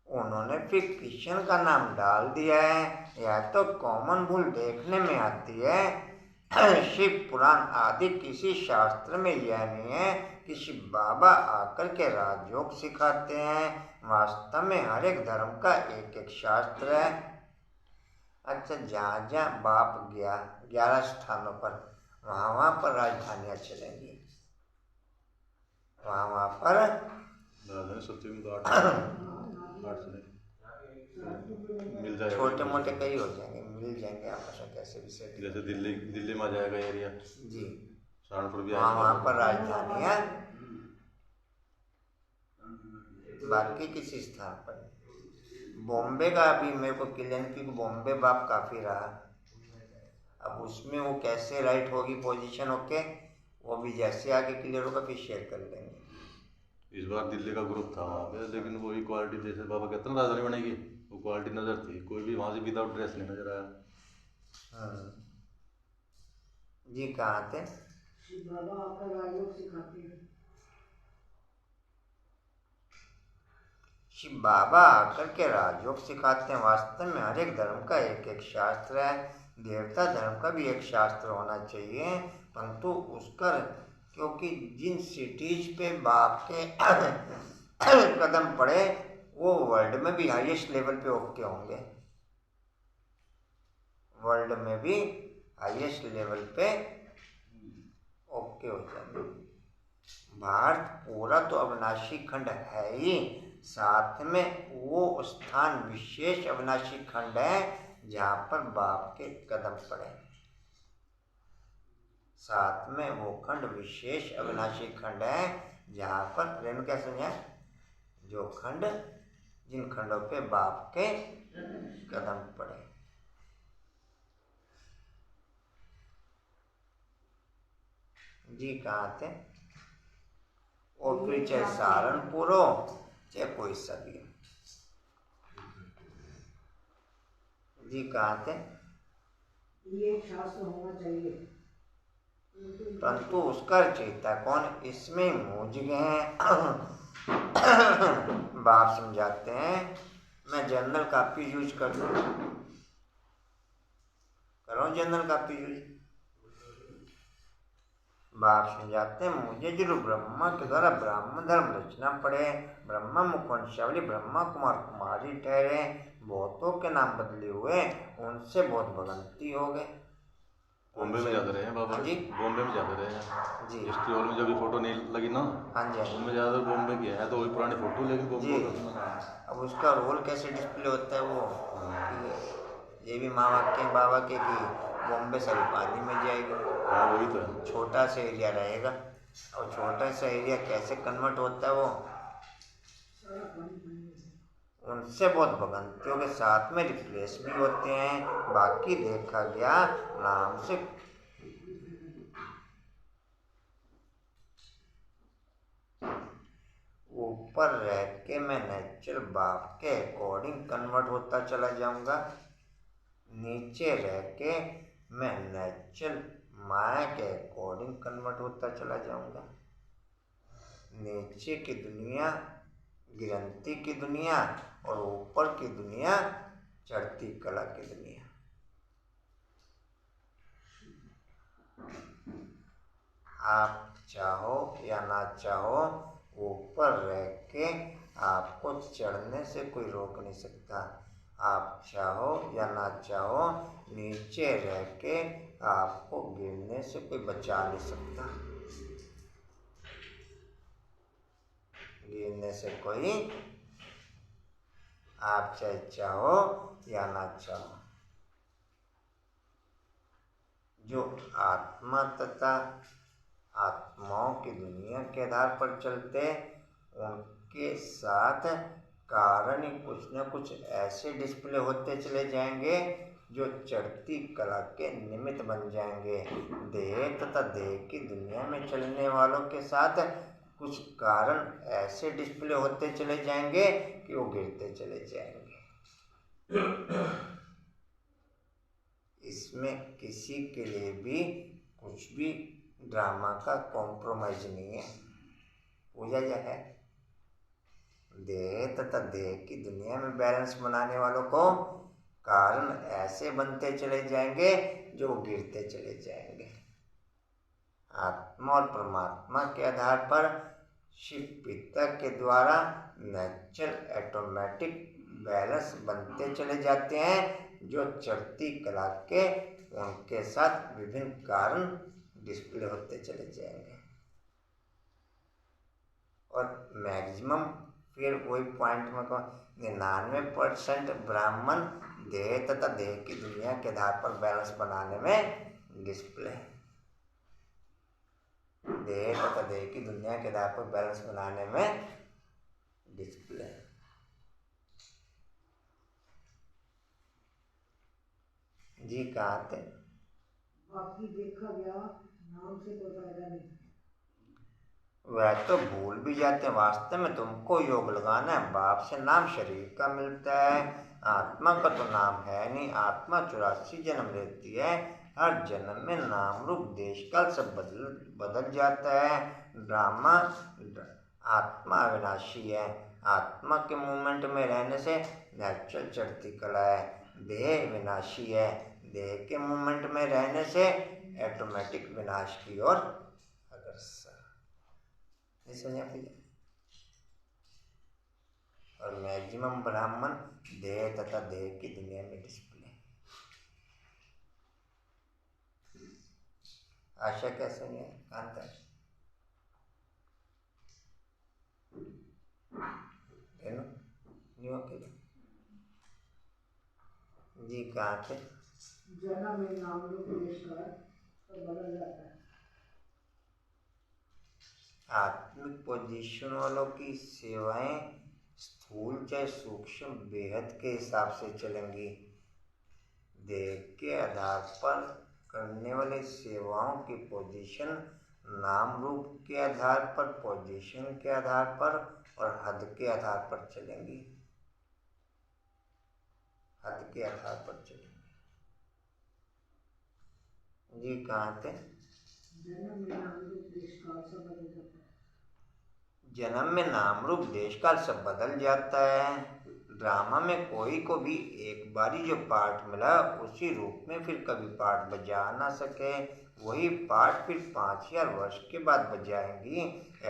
उन्होंने फिर कृष्ण का नाम डाल दिया है। यह तो कॉमन भूल देखने में आती है। शिव पुराण आदि किसी शास्त्र में यह नहीं है कि शिव बाबा आकर के राजयोग सिखाते हैं। वास्तव में हर एक धर्म का एक एक शास्त्र है। अच्छा जहाँ जहाँ बाप गया 11 स्थानों पर, वहाँ वहाँ पर राजधानियाँ चलेंगी। वहाँ पर राजधानी सचिव में तो 8 से मिल जाएगा। छोटे मोटे कई हो जाएंगे, मिल जाएंगे आपस में कैसे भी सेट। जैसे दिल्ली में आ जाएगा एरिया जी, सहारनपुर भी वहाँ पर राजधानी है, बाकी किसी स्थान पर नहीं। बॉम्बे का अभी मेरे को क्लियर, क्योंकि बॉम्बे बाप काफ़ी रहा, अब उसमें वो कैसे राइट होगी पोजीशन ओके, वो भी जैसे आगे क्लियर होगा फिर शेयर कर लेंगे। इस बार दिल्ली का ग्रुप था वहाँ पे, लेकिन वही क्वालिटी जैसे बाबा कहते हैं ना राजधानी बनेगी, वो क्वालिटी नज़र थी, कोई भी वहाँ से विदाउट ड्रेस नहीं नजर आया। जी कहाँ थे? बाबा आकर राजयोग सिखाते हैं। शिव बाबा आकर के राजयोग सिखाते हैं। वास्तव में हर एक धर्म का एक एक शास्त्र है, देवता धर्म का भी एक शास्त्र होना चाहिए, परंतु उसका, क्योंकि जिन सिटीज पे बाप के कदम पड़े वो वर्ल्ड में भी हाईएस्ट लेवल पे ओके होंगे, वर्ल्ड में भी हाईएस्ट लेवल पे ओके हो जाएंगे। भारत पूरा तो अविनाशी खंड है ही, साथ में वो स्थान विशेष अविनाशी खंड है जहाँ पर बाप के कदम पड़े, साथ में वो खंड विशेष अविनाशी खंड है जहाँ पर, रेणु क्या समझा, जो खंड, जिन खंडों पे बाप के कदम पड़े। जी कहाँ थे? और फिर चाहे सहारनपुर हो चाहे कोई सा भी हो। जी कहाँ थे? ये शास्त्र होना चाहिए, परंतु उसका रचयिता कौन, इसमें मूझ गए हैं। बाप समझाते हैं, मैं जनरल कापी यूज कर लूँ, करो जनरल कापी यूज। बाप समझाते हैं, मुझे जरूर ब्रह्मा के द्वारा ब्राह्मण धर्म रचना पड़े, ब्रह्मा मुखवंशावली ब्रह्मा कुमार कुमारी ठहरे, बहुतों के नाम बदले हुए, उनसे बहुत भगंती हो गए। बॉम्बे में जाते रहे हैं बाबा जी, बॉम्बे में जाते रहे हैं जी, हिस्ट्री हॉल में जब भी फोटो नहीं लगी ना, हाँ जी, उनमें ज़्यादातर बॉम्बे की है, तो वही पुरानी फोटो, लेकिन जी। बॉम्बे अब उसका रोल कैसे डिस्प्ले होता है वो, कि ये भी माँ वाक्य बाबा के कि बॉम्बे सारी पानी में जाएगी, हाँ वही तो है। छोटा सा एरिया रहेगा, और छोटा सा एरिया कैसे कन्वर्ट होता है वो, उनसे बहुत भगंतियों के साथ में रिप्लेस भी होते हैं। बाकी देखा गया नाम से ऊपर रह के मैं नेचुरल बाप के अकॉर्डिंग कन्वर्ट होता चला जाऊंगा, नीचे रह के मैं नेचुरल माया के अकॉर्डिंग कन्वर्ट होता चला जाऊंगा। नीचे की दुनिया गिरंती की दुनिया और ऊपर की दुनिया चढ़ती कला की दुनिया। आप चाहो या ना चाहो, ऊपर रह के आपको चढ़ने से कोई रोक नहीं सकता, आप चाहो या ना चाहो, नीचे रह के आपको गिरने से कोई बचा नहीं सकता, गिरने से कोई, आप चाहे चाहो या ना चाहो। जो आत्मा तथा आत्माओं की दुनिया के आधार पर चलते, उनके साथ कारण ही कुछ न कुछ ऐसे डिस्प्ले होते चले जाएंगे जो चढ़ती कला के निमित्त बन जाएंगे। देह तथा देह की दुनिया में चलने वालों के साथ कुछ कारण ऐसे डिस्प्ले होते चले जाएंगे कि वो गिरते चले जाएंगे। इसमें किसी के लिए भी कुछ भी ड्रामा का कॉम्प्रोमाइज नहीं है। पूजा क्या है, देह तथा देह की दुनिया में बैलेंस बनाने वालों को कारण ऐसे बनते चले जाएंगे जो गिरते चले जाएंगे। आत्मा और परमात्मा के आधार पर शिव पिता के द्वारा नेचुरल ऑटोमेटिक बैलेंस बनते चले जाते हैं, जो चढ़ती कला के उनके साथ विभिन्न कारण डिस्प्ले होते चले जाएंगे। और मैक्सिमम फिर वही पॉइंट में कहूँ 99% ब्राह्मण देह तथा देह की दुनिया के आधार पर बैलेंस बनाने में डिस्प्ले, देह तथा देह की दुनिया के आधार पर बैलेंस बनाने में डिस्प्ले। जी कहाँ थे? बाकी देखा गया नाम से कोई फायदा नहीं। वह तो भूल भी जाते हैं। वास्तव में तुमको योग लगाना है। बाप से नाम शरीर का मिलता है, आत्मा का तो नाम है नहीं। आत्मा 84 जन्म लेती है, हर जन्म में नाम रूप देश काल सब बदल जाता है। ड्रामा आत्मा अविनाशी है। आत्मा के मूवमेंट में रहने से नेचुरल चढ़ती कला है। देह विनाशी है, देह के मूवमेंट में रहने से ऑटोमेटिक विनाश की ओर अग्रसर। और मैक्सिमम ब्राह्मण देह तथा देह की दुनिया में डिस्प्ले। आशा क्या सुनिए कांता जी कहाँ थे? जन्म में नाम रूप देश का सब बदल जाता है। आत्मिक पोजीशन वालों की सेवाएं स्थूल चाहे सूक्ष्म बेहद के हिसाब से चलेंगी। देह के आधार पर करने वाले सेवाओं की पोजीशन नाम रूप के आधार पर, पोजीशन के आधार पर और हद के आधार पर चलेंगी। हद के आधार पर चलेंगी। जी कहाँ थे? जन्म में नाम रूप देश काल सब बदल जाता है। जन्म में नाम रूप देश काल सब बदल जाता है। ड्रामा में कोई को भी एक बारी जो पार्ट मिला उसी रूप में फिर कभी पार्ट बजा ना सके। वही पार्ट फिर 5000 वर्ष के बाद बजाएंगी।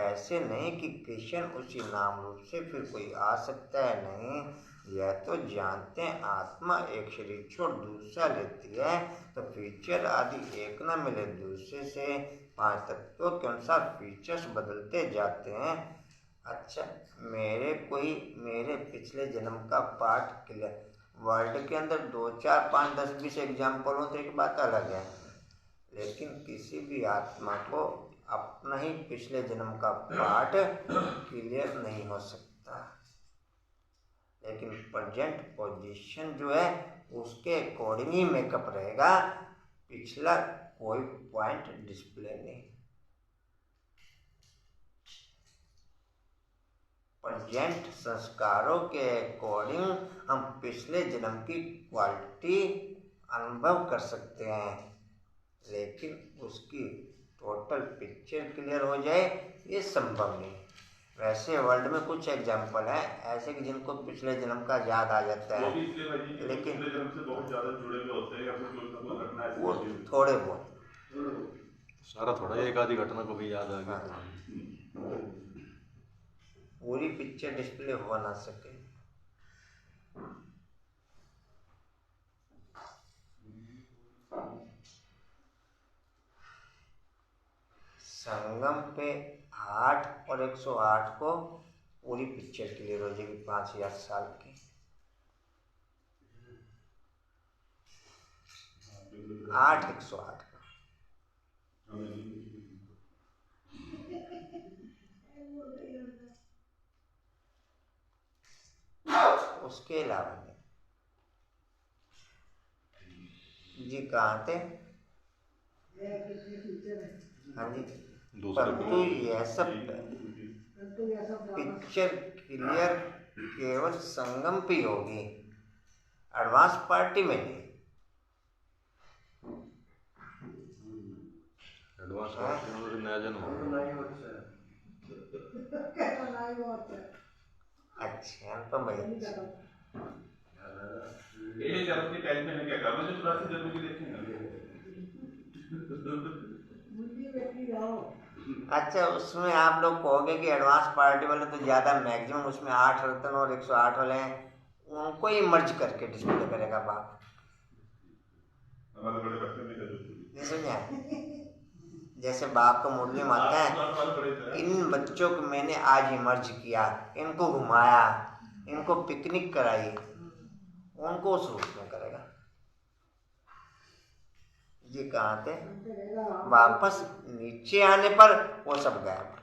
ऐसे नहीं कि कृष्ण उसी नाम रूप से फिर कोई आ सकता है, नहीं। यह तो जानते हैं आत्मा एक शरीर छोड़ दूसरा लेती है तो फीचर आदि एक न मिले दूसरे से। 5 तत्वों के अनुसार फीचर्स बदलते जाते हैं। अच्छा, मेरे पिछले जन्म का पार्ट क्लियर। वर्ल्ड के अंदर 2, 4, 5, 10, 20 एग्जाम्पल हो तो एक बात अलग है, लेकिन किसी भी आत्मा को अपना ही पिछले जन्म का पार्ट क्लियर नहीं हो सकता। लेकिन प्रेजेंट पोजीशन जो है उसके अकॉर्डिंग ही मेकअप रहेगा। पिछला कोई पॉइंट डिस्प्ले नहीं। प्रेजेंट संस्कारों के अकॉर्डिंग हम पिछले जन्म की क्वालिटी अनुभव कर सकते हैं, लेकिन उसकी टोटल पिक्चर क्लियर हो जाए ये संभव नहीं। वैसे वर्ल्ड में कुछ एग्जाम्पल हैं ऐसे कि जिनको पिछले जन्म का याद आ जाता है, लेकिन बहुत ज्यादा जुड़े हुए होते हैं या फिर वो थोड़े बहुत, सारा थोड़ा एक आधी घटना को भी याद आ गया। पूरी पिक्चर डिस्प्ले हो ना सके। संगम पे 8 और 108 को पूरी पिक्चर क्लियर हो जाएगी 5000 साल की। 8, 108 का। उसके अलावा जी कहाँ थे? हाँ जी, परंतु यह सब पिक्चर क्लियर केवल संगम पे होगी, एडवांस पार्टी में नहीं। एडवांस पार्टी में नया जन्म अच्छा तो मैं ये जब की टेंशन है क्या करना जो 84 जन्म की देखेंगे। अच्छा, उसमें आप लोग कहोगे कि एडवांस पार्टी वाले तो ज़्यादा मैक्सिमम उसमें 8 रत्न और 108 वाले हैं, उनको ही मर्ज करके डिस्प्ले करेगा बाप। हमारे बड़े बच्चे में नहीं सुनिए, जैसे बाप का मुरली मारते हैं, इन बच्चों को मैंने आज इमर्ज किया, इनको घुमाया, इनको पिकनिक कराई, उनको उस रूप में करेगा। ये कहाँ थे? वापस नीचे आने पर वो सब गायब,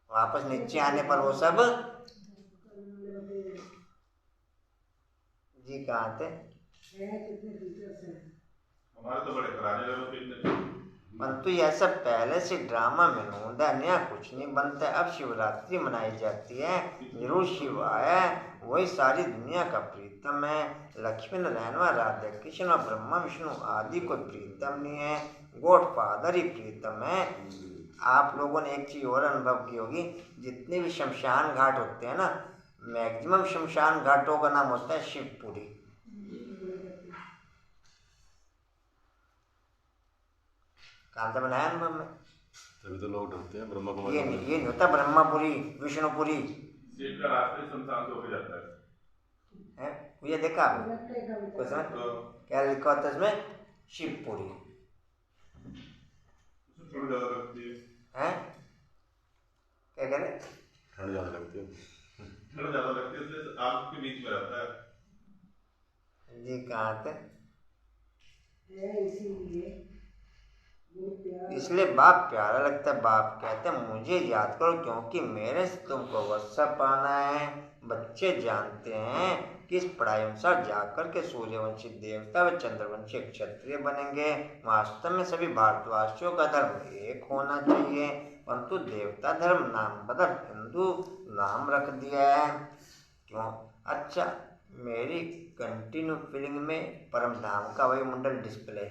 वापस नीचे आने पर वो सब जी कहाँ थे? हमारे तो बड़े कराने लगे। परंतु यह सब पहले से ड्रामा में नोंदा, नया कुछ नहीं बनता। अब शिवरात्रि मनाई जाती है, जरूर शिव आया, वही सारी दुनिया का प्रीतम है। लक्ष्मी नारायण व राधा कृष्ण और ब्रह्मा विष्णु आदि कोई प्रीतम नहीं है, गॉड फादर ही प्रीतम है। आप लोगों ने एक चीज और अनुभव की होगी, जितने भी शमशान घाट होते हैं ना, मैक्सिमम शमशान घाटों का नाम होता है शिवपुरी। कहाँ से बनाया अनुभव में? तभी तो लोग डरते हैं ब्रह्मा कुमारी। ये नहीं होता ब्रह्मापुरी विष्णुपुरी सीट का रास्ते शमशान से होके जाता है। ये देखा आपने कुछ समझ क्या लिखा होता है इसमें? शिवपुरी थोड़ी ज्यादा लगती है। क्या कह रहे? ठंड ज़्यादा लगती है, थोड़ा ज्यादा लगती है, इसलिए आग के बीच में रहता है। जी कहाँ थे? इसलिए बाप प्यारा लगता है। बाप कहते हैं मुझे याद करो, क्योंकि मेरे से तुमको वत्सा पाना है। बच्चे जानते हैं कि इस पढ़ाई अनुसार जाकर के सूर्यवंशी देवता व चंद्रवंशी क्षत्रिय बनेंगे। वास्तव में सभी भारतवासियों का धर्म एक होना चाहिए, परंतु देवता धर्म नाम बदल हिंदू नाम रख दिया है। क्यों? अच्छा, मेरी कंटिन्यू फीलिंग में परम धाम का वायुमंडल डिस्प्ले,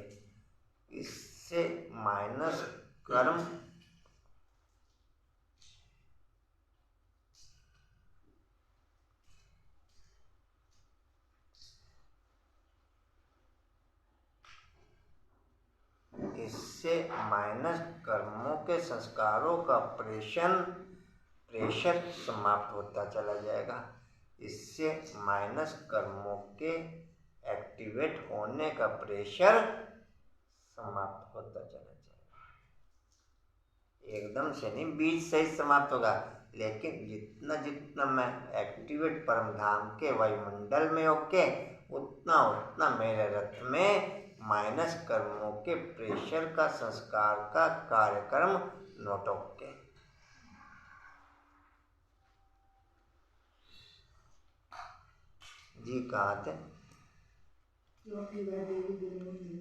इससे माइनस कर्म इससे माइनस कर्मों के संस्कारों का प्रेशर समाप्त होता चला जाएगा। इससे माइनस कर्मों के एक्टिवेट होने का प्रेशर समाप्त होता चला जाएगा। एकदम से नहीं, बीच से ही समाप्त होगा, लेकिन जितना जितना मैं एक्टिवेट परम धाम के वायुमंडल में होके, उतना उतना मेरे रथ में माइनस कर्मों के प्रेशर का संस्कार का कार्यक्रम नोट ओके। जी कहाँ थे?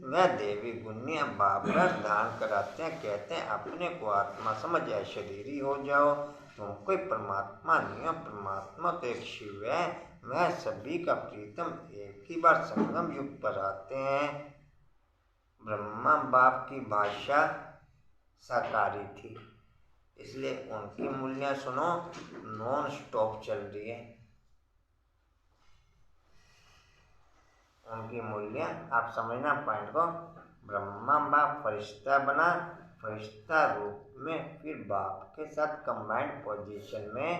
वह देवी गुणी बाबर दान कराते हैं, कहते हैं अपने को आत्मा समझ या शरीरी हो जाओ, तुम कोई परमात्मा नहीं हो, परमात्मा तो एक शिव है। वह सभी का प्रीतम एक ही बार संगम युग पर आते हैं। ब्रह्मा बाप की भाषा साकारी थी, इसलिए उनकी मूल्य सुनो, नॉन स्टॉप चल रही है उनकी मूल्य। आप समझना पॉइंट को। ब्रह्मा बाप फरिश्ता बना, फरिश्ता रूप में, फिर बाप के साथ कंबाइंड पोजीशन में,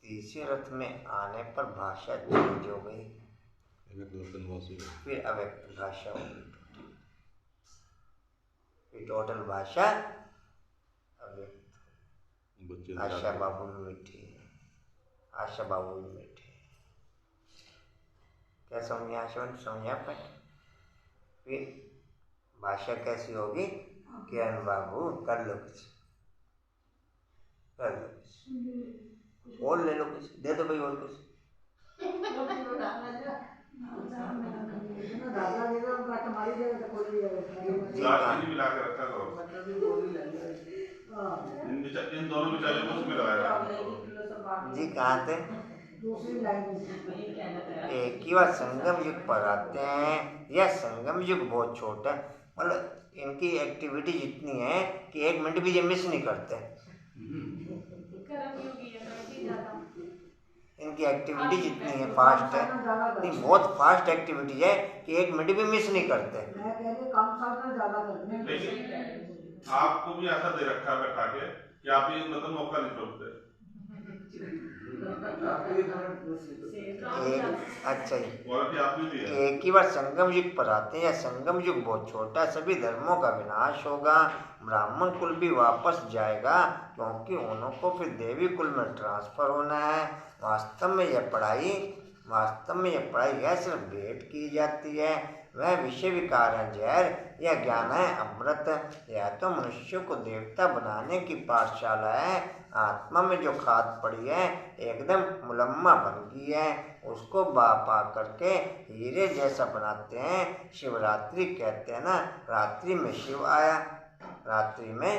तीसरे रथ में आने पर भाषा चेंज हो गई, फिर अव्यक्त भाषा हो गई, फिर टोटल भाषा अव्यक्त। आशा बाबू भी मीठी है, आशा बाबू भी मीठी है। क्या समझिए? आशा समझिए आप? फिर भाषा कैसी होगी? किरण बाबू कर लो कुछ, कर लो कुछ, और ले लो कुछ, दे दो भाई और कुछ। मिला के रखा करो, इन दोनों बेचारे को उसमें लगाया। जी कहाँ थे? एक ही बार संगम युग पर आते हैं। यह संगम युग बहुत छोटा है, मतलब इनकी एक्टिविटी जितनी है कि 1 मिनट भी ये मिस नहीं करते। इनकी एक्टिविटी जितनी है फास्ट है, नहीं बहुत फास्ट एक्टिविटी है कि 1 मिनट भी मिस नहीं करते। आपको भी ऐसा दे रखा है बैठा के कि आप ये मतलब मौका नहीं छोड़ते। अच्छा जी, क्वालिटी आप में भी है। एक ही बार संगम युग पर आते हैं। या संगम युग बहुत छोटा, सभी धर्मों का विनाश होगा, ब्राह्मण कुल भी वापस जाएगा, क्योंकि उनको फिर देवी कुल में ट्रांसफर होना है। वास्तव में यह पढ़ाई है सिर्फ भेंट की जाती है। वह विषय विकार है जहर, यह ज्ञान है अमृत। यह तो मनुष्य को देवता बनाने की पाठशाला है। आत्मा में जो खाद पड़ी है एकदम मुलम्मा बन गई है, उसको पा करके हीरे जैसा बनाते हैं। शिवरात्रि कहते हैं ना, रात्रि में शिव आया, रात्रि में।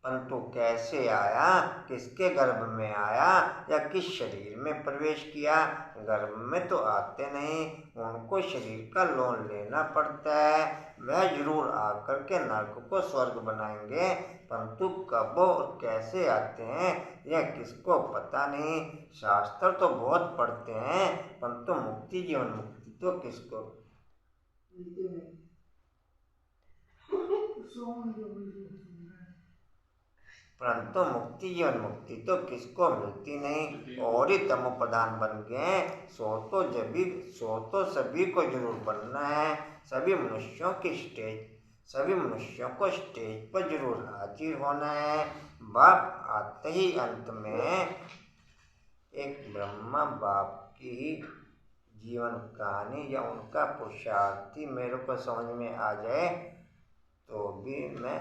परंतु कैसे आया, किसके गर्भ में आया, या किस शरीर में प्रवेश किया? गर्भ में तो आते नहीं, उनको शरीर का लोन लेना पड़ता है। वह जरूर आकर के नरक को स्वर्ग बनाएंगे, परंतु कब और कैसे आते हैं यह किसको पता नहीं। शास्त्र तो बहुत पढ़ते हैं, परंतु मुक्ति जीवन मुक्ति तो किसको। परंतु मुक्ति जीवन मुक्ति तो किसको मिलती नहीं। और ही तमो प्रधान बन गए, सो तो सभी को जरूर बनना है। सभी मनुष्यों को स्टेज पर जरूर हाजिर होना है। बाप आते ही अंत में एक ब्रह्मा बाप की जीवन कहानी या उनका पुरुषार्थी मेरे को समझ में आ जाए तो भी मैं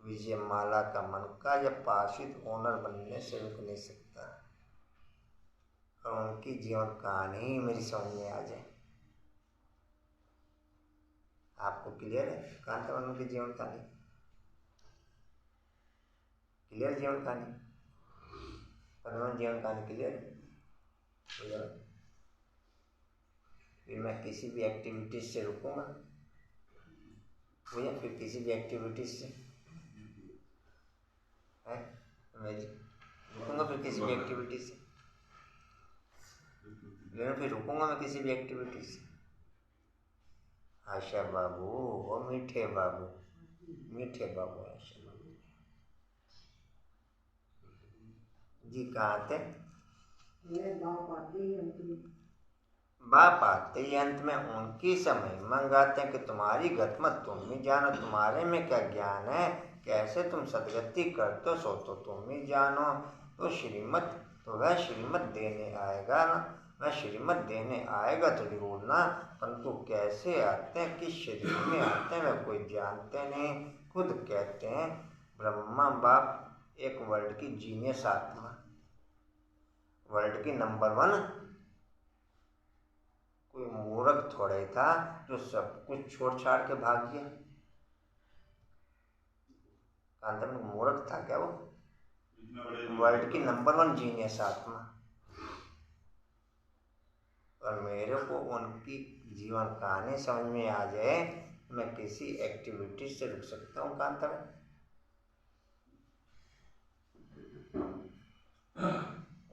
विजयमाला का मन का या पार्षद ओनर बनने से रुक नहीं सकता, और उनकी जीवन कहानी ही मेरी समझ में आ जाए। आपको क्लियर है कांतावन की जीवन कहानी? क्लियर जीवन कहानी? पद्मन जीवन कहानी क्लियर? फिर मैं किसी भी एक्टिविटीज से रुकूंगा भैया, फिर किसी भी एक्टिविटीज से मैं रुकूंगा, फिर किसी भी एक्टिविटी से फिर रुकूंगा मैं किसी भी एक्टिविटी से। आशा बाबू, ओ मीठे बाबू आशा बाबू जी कहाँ थे? बाप आते ही अंत में उनकी समय मंगाते हैं कि तुम्हारी गतमत तुम ही जानो, तुम्हारे में क्या ज्ञान है, कैसे तुम सदगति करते हो सो तो तुम ही जानो। तो वह श्रीमत देने आएगा ना, वह श्रीमत देने आएगा तो जरूर ना, परंतु कैसे आते हैं, किस शरीर में आते हैं वह कोई जानते नहीं। खुद कहते हैं ब्रह्मा बाप एक वर्ल्ड की जीनियस आत्मा, वर्ल्ड की नंबर 1, कोई मूर्ख थोड़े था जो सब कुछ छोड़ छाड़ के भाग गया। कांता में मूर्ख था क्या वो? वर्ल्ड की नंबर 1 जीनियस आत्मा। और मेरे को उनकी जीवन कहानी समझ में आ जाए, मैं किसी एक्टिविटी से रुक सकता हूँ कांता में।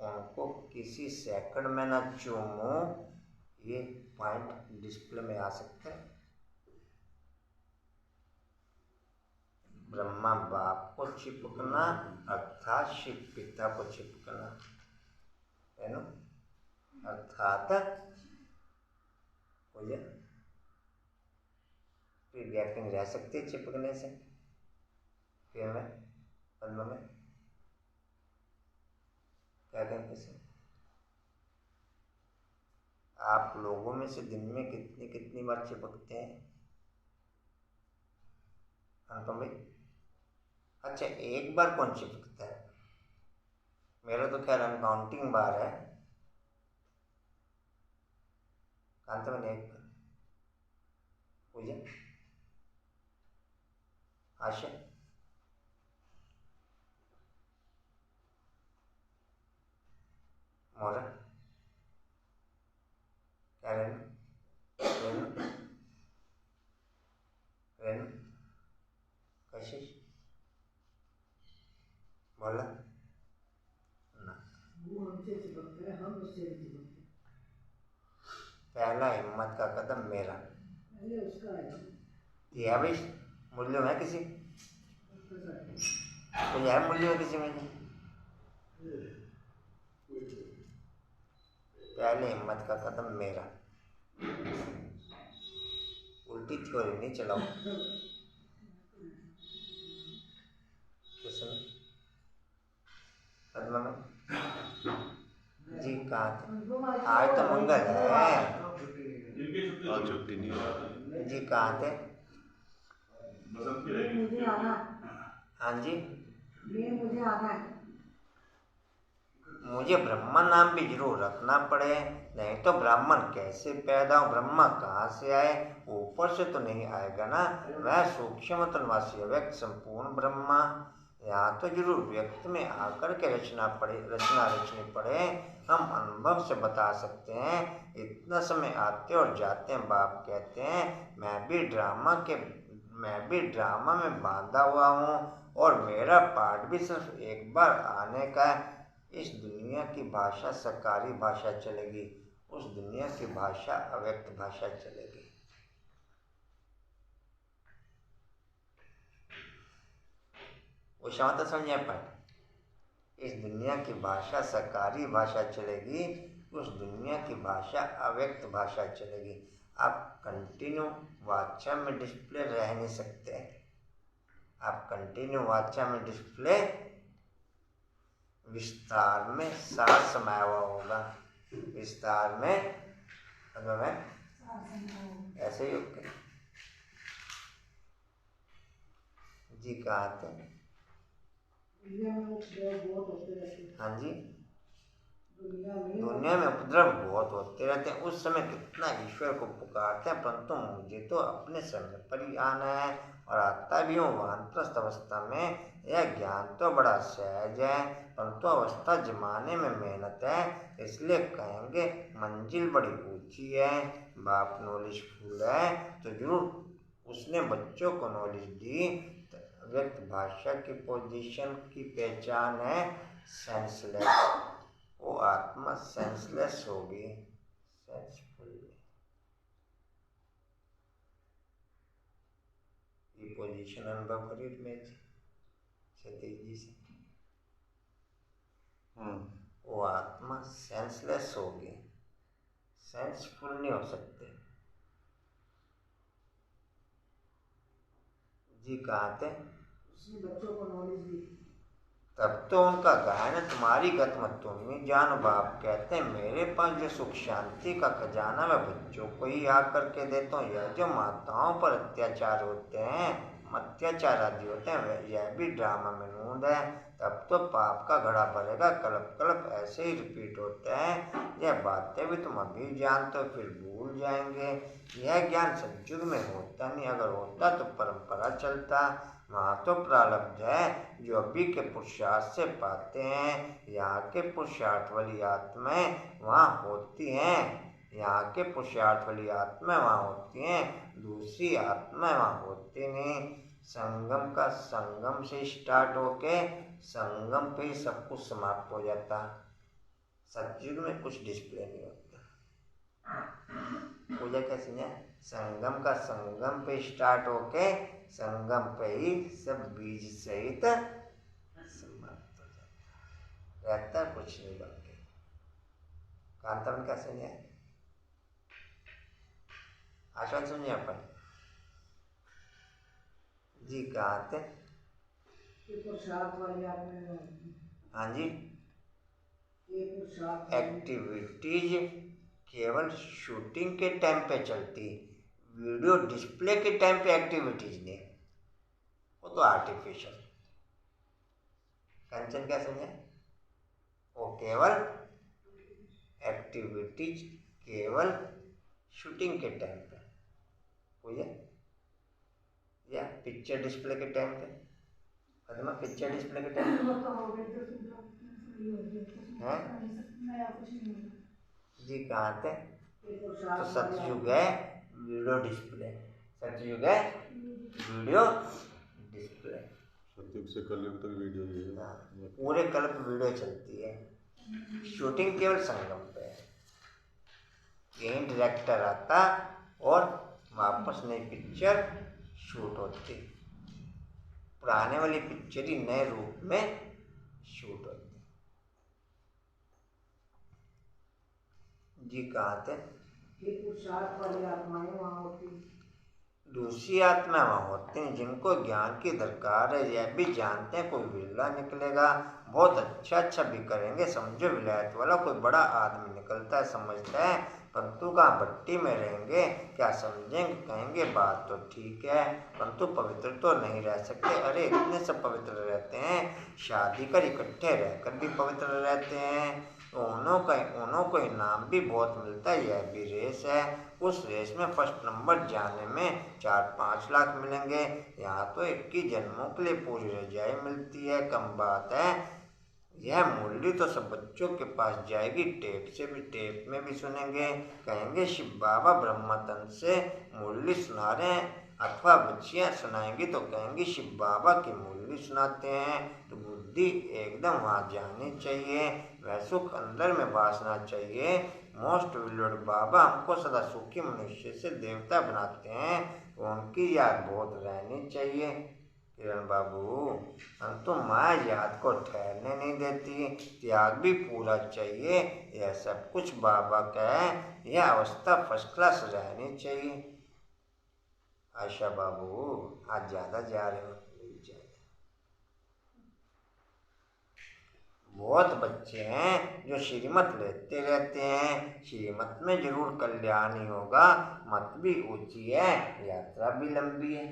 उनको किसी सेकंड में ना चूमूं, ये पॉइंट डिस्प्ले में आ सकता है। ब्रह्मा बाप को चिपकना अर्थात शिव पिता को चिपकना है ना, अर्थात हो जाए फिर गैपिंग रह सकती है चिपकने से। फिर मैं पद्म में क्या कहते हैं, आप लोगों में से दिन में कितनी बार चिपकते हैं अनुपम भाई? अच्छा, एक बार कौन चिपकता है? मेरा तो खैर अनकाउंटिंग बार है। कांता मैंने एक बार पूजा आशा मोरा क्या रेनू कशिश बोला ना। पहला हिम्मत का कदम मेरा यह भाई मूल्य है किसी तो, यह मूल्य है किसी में पहले हिम्मत का कदम मेरा। उल्टी थ्योरी नहीं चलाओ किसने पद्मा में जी कहाँ थे? आज तो मंगल है। आज छुट्टी नहीं है जी कहाँ थे? बसंत की रहेगी। मुझे आना हाँ जी मुझे आना है। मुझे ब्रह्मा नाम भी जरूर रखना पड़े, नहीं तो ब्राह्मण कैसे पैदा हो? ब्रह्मा कहाँ से आए? ऊपर से तो नहीं आएगा ना। वह सूक्ष्म तन्वासी व्यक्त संपूर्ण ब्रह्मा। यहाँ तो जरूर व्यक्त में आकर के रचना रचनी पड़े। हम अनुभव से बता सकते हैं। इतना समय आते और जाते हैं। बाप कहते हैं मैं भी ड्रामा में बांधा हुआ हूँ और मेरा पार्ट भी सिर्फ एक बार आने का है। इस दुनिया की भाषा सकारी भाषा चलेगी, उस दुनिया की भाषा अव्यक्त भाषा चलेगी। वो क्षमता समझे पर इस दुनिया की भाषा सकारी भाषा चलेगी, उस दुनिया की भाषा अव्यक्त भाषा चलेगी। आप कंटिन्यू वाचा में डिस्प्ले रह नहीं सकते। आप कंटिन्यू वाचा में डिस्प्ले विस्तार में सार समाया हुआ होगा। विस्तार में ऐसे ही होते जी कहा थे? हाँ जी दुनिया में उपद्रव बहुत होते रहते हैं। उस समय कितना ईश्वर को पुकारते हैं, परंतु मुझे तो अपने समय पर ही आना है और आता भी हूँ वानप्रस्थ अवस्था में। यह ज्ञान तो बड़ा सहज है, परंतु अवस्था जमाने में मेहनत है, इसलिए कहेंगे मंजिल बड़ी ऊंची है। बाप नॉलेज फुल है तो जरूर उसने बच्चों को नॉलेज दी। व्यक्त भाषा की पोजीशन की पहचान है सेंसलेस। वो आत्मा सेंसलेस होगी, सेंसफुल। ये पोजीशन अनुभव करिए में सतीश जी से। वो आत्मा सेंसलेस होगी, सेंसफुल नहीं हो सकते। जी कहाँ थे? बच्चों को नॉलेज दी तब तो उनका गायन तुम्हारी गत मत तुम जान। बाप कहते हैं मेरे पास जो सुख शांति का खजाना मैं बच्चों को ही आकर के देता हूँ। यह जो माताओं पर अत्याचार होते हैं, अत्याचार आदि होते हैं, यह भी ड्रामा में नूंद है। तब तो पाप का घड़ा भरेगा, कल्प कल्प ऐसे ही रिपीट होते हैं। यह बातें भी तुम अभी जानते हो फिर भूल जाएंगे। यह ज्ञान सतयुग में होता नहीं, अगर होता तो परंपरा चलता। वहाँ तो प्रारब्ध है जो अभी के पुरुषार्थ से पाते हैं। यहाँ के पुरुषार्थ वाली आत्माएं वहाँ होती हैं, यहाँ के पुरुषार्थ वाली आत्माएं वहाँ होती हैं, दूसरी आत्माएं वहाँ होती नहीं। संगम का संगम से स्टार्ट होके संगम पे ही सब कुछ समाप्त हो जाता। सतयुग में कुछ डिस्प्ले नहीं होता। पूजा कैसे है? संगम का संगम पे स्टार्ट होके संगम पे ही सब बीज सहित समाप्त हो जाता, रहता कुछ नहीं बाकी। कांतवन कैसे नहीं है? आशा सुनिए अपन जी कहाँ थे? हाँ जी एक्टिविटीज केवल शूटिंग के टाइम पे चलती, वीडियो डिस्प्ले के टाइम पे एक्टिविटीज नहीं, वो तो आर्टिफिशियल। कंचन क्या समझे? वो केवल एक्टिविटीज केवल शूटिंग के टाइम पे हुई है, या पिक्चर डिस्प्ले के टाइम पे। पद्मा पिक्चर डिस्प्ले के टाइम है जी कहाँ थे? तो सतयुग है वीडियो डिस्प्ले, सतयुग है वीडियो डिस्प्ले। सतयुग से कलयुग तक वीडियो ही है। पूरे कल्प वीडियो चलती है, शूटिंग केवल संगम पे है। यही डायरेक्टर आता और वापस नई पिक्चर शूट होती, पुराने वाली पिक्चर ही नए रूप में शूट होती। जी कहाँ थे? ये पुरुषार्थ वाली आत्माएं वहाँ होती हैं। दूसरी आत्मा वहाँ होती हैं जिनको ज्ञान की दरकार है, यह भी जानते हैं कोई विरला निकलेगा, बहुत अच्छा भी करेंगे, समझो विलायत वाला कोई बड़ा आदमी निकलता है, समझता है, परंतु कहाँ भट्टी में रहेंगे, क्या समझेंगे, कहेंगे बात तो ठीक है परंतु पवित्र तो नहीं रह सकते। अरे इतने सब पवित्र रहते हैं, शादी कर इकट्ठे रहकर भी पवित्र रहते हैं, उन्हों को इनाम भी बहुत मिलता है, यह भी रेस है, उस रेस में फर्स्ट नंबर जाने में 4-5 लाख मिलेंगे, यहाँ तो 21 जन्मों के लिए पूरी रजाई मिलती है, कम बात है। यह मुरली तो सब बच्चों के पास जाएगी, टेप में भी सुनेंगे, कहेंगे शिव बाबा ब्रह्मतन से मुरली सुना रहे हैं, अथवा बच्चियाँ सुनाएंगी तो कहेंगी शिव बाबा की मुरली सुनाते हैं, तो बुद्धि एकदम वहाँ जानी चाहिए, वह सुख अंदर में बासना चाहिए। मोस्ट विलर्ड बाबा हमको सदा सुखी मनुष्य से देवता बनाते हैं, उनकी याद बहुत रहनी चाहिए। किरण बाबू, हम तो माया याद को ठहरने नहीं देती, त्याग भी पूरा चाहिए, यह सब कुछ बाबा का है, यह अवस्था फर्स्ट क्लास रहनी चाहिए। आशा बाबू आज ज़्यादा जा रहे हो, बहुत बच्चे हैं जो श्रीमत लेते रहते हैं, श्रीमत में जरूर कल्याण ही होगा, मत भी ऊंची है, यात्रा भी लंबी है,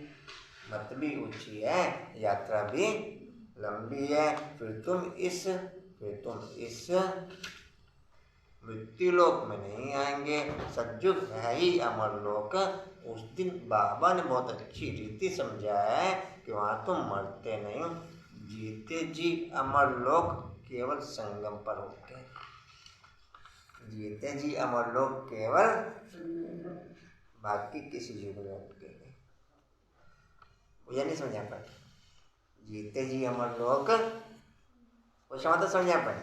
मत भी ऊंची है, यात्रा भी लंबी है, फिर तुम इस मृत्युलोक में नहीं आएंगे, सतयुग है ही अमर लोक। उस दिन बाबा ने बहुत अच्छी रीति समझाया है कि वहाँ तुम मरते नहीं हो, जीते जी अमर लोक केवल संगम पर होते हैं, जीते जी अमर लोक केवल, बाकी किसी युग में होते नहीं, मुझे नहीं समझा पाए, जीते जी अमर लोक वो क्षमा तो समझा पाए,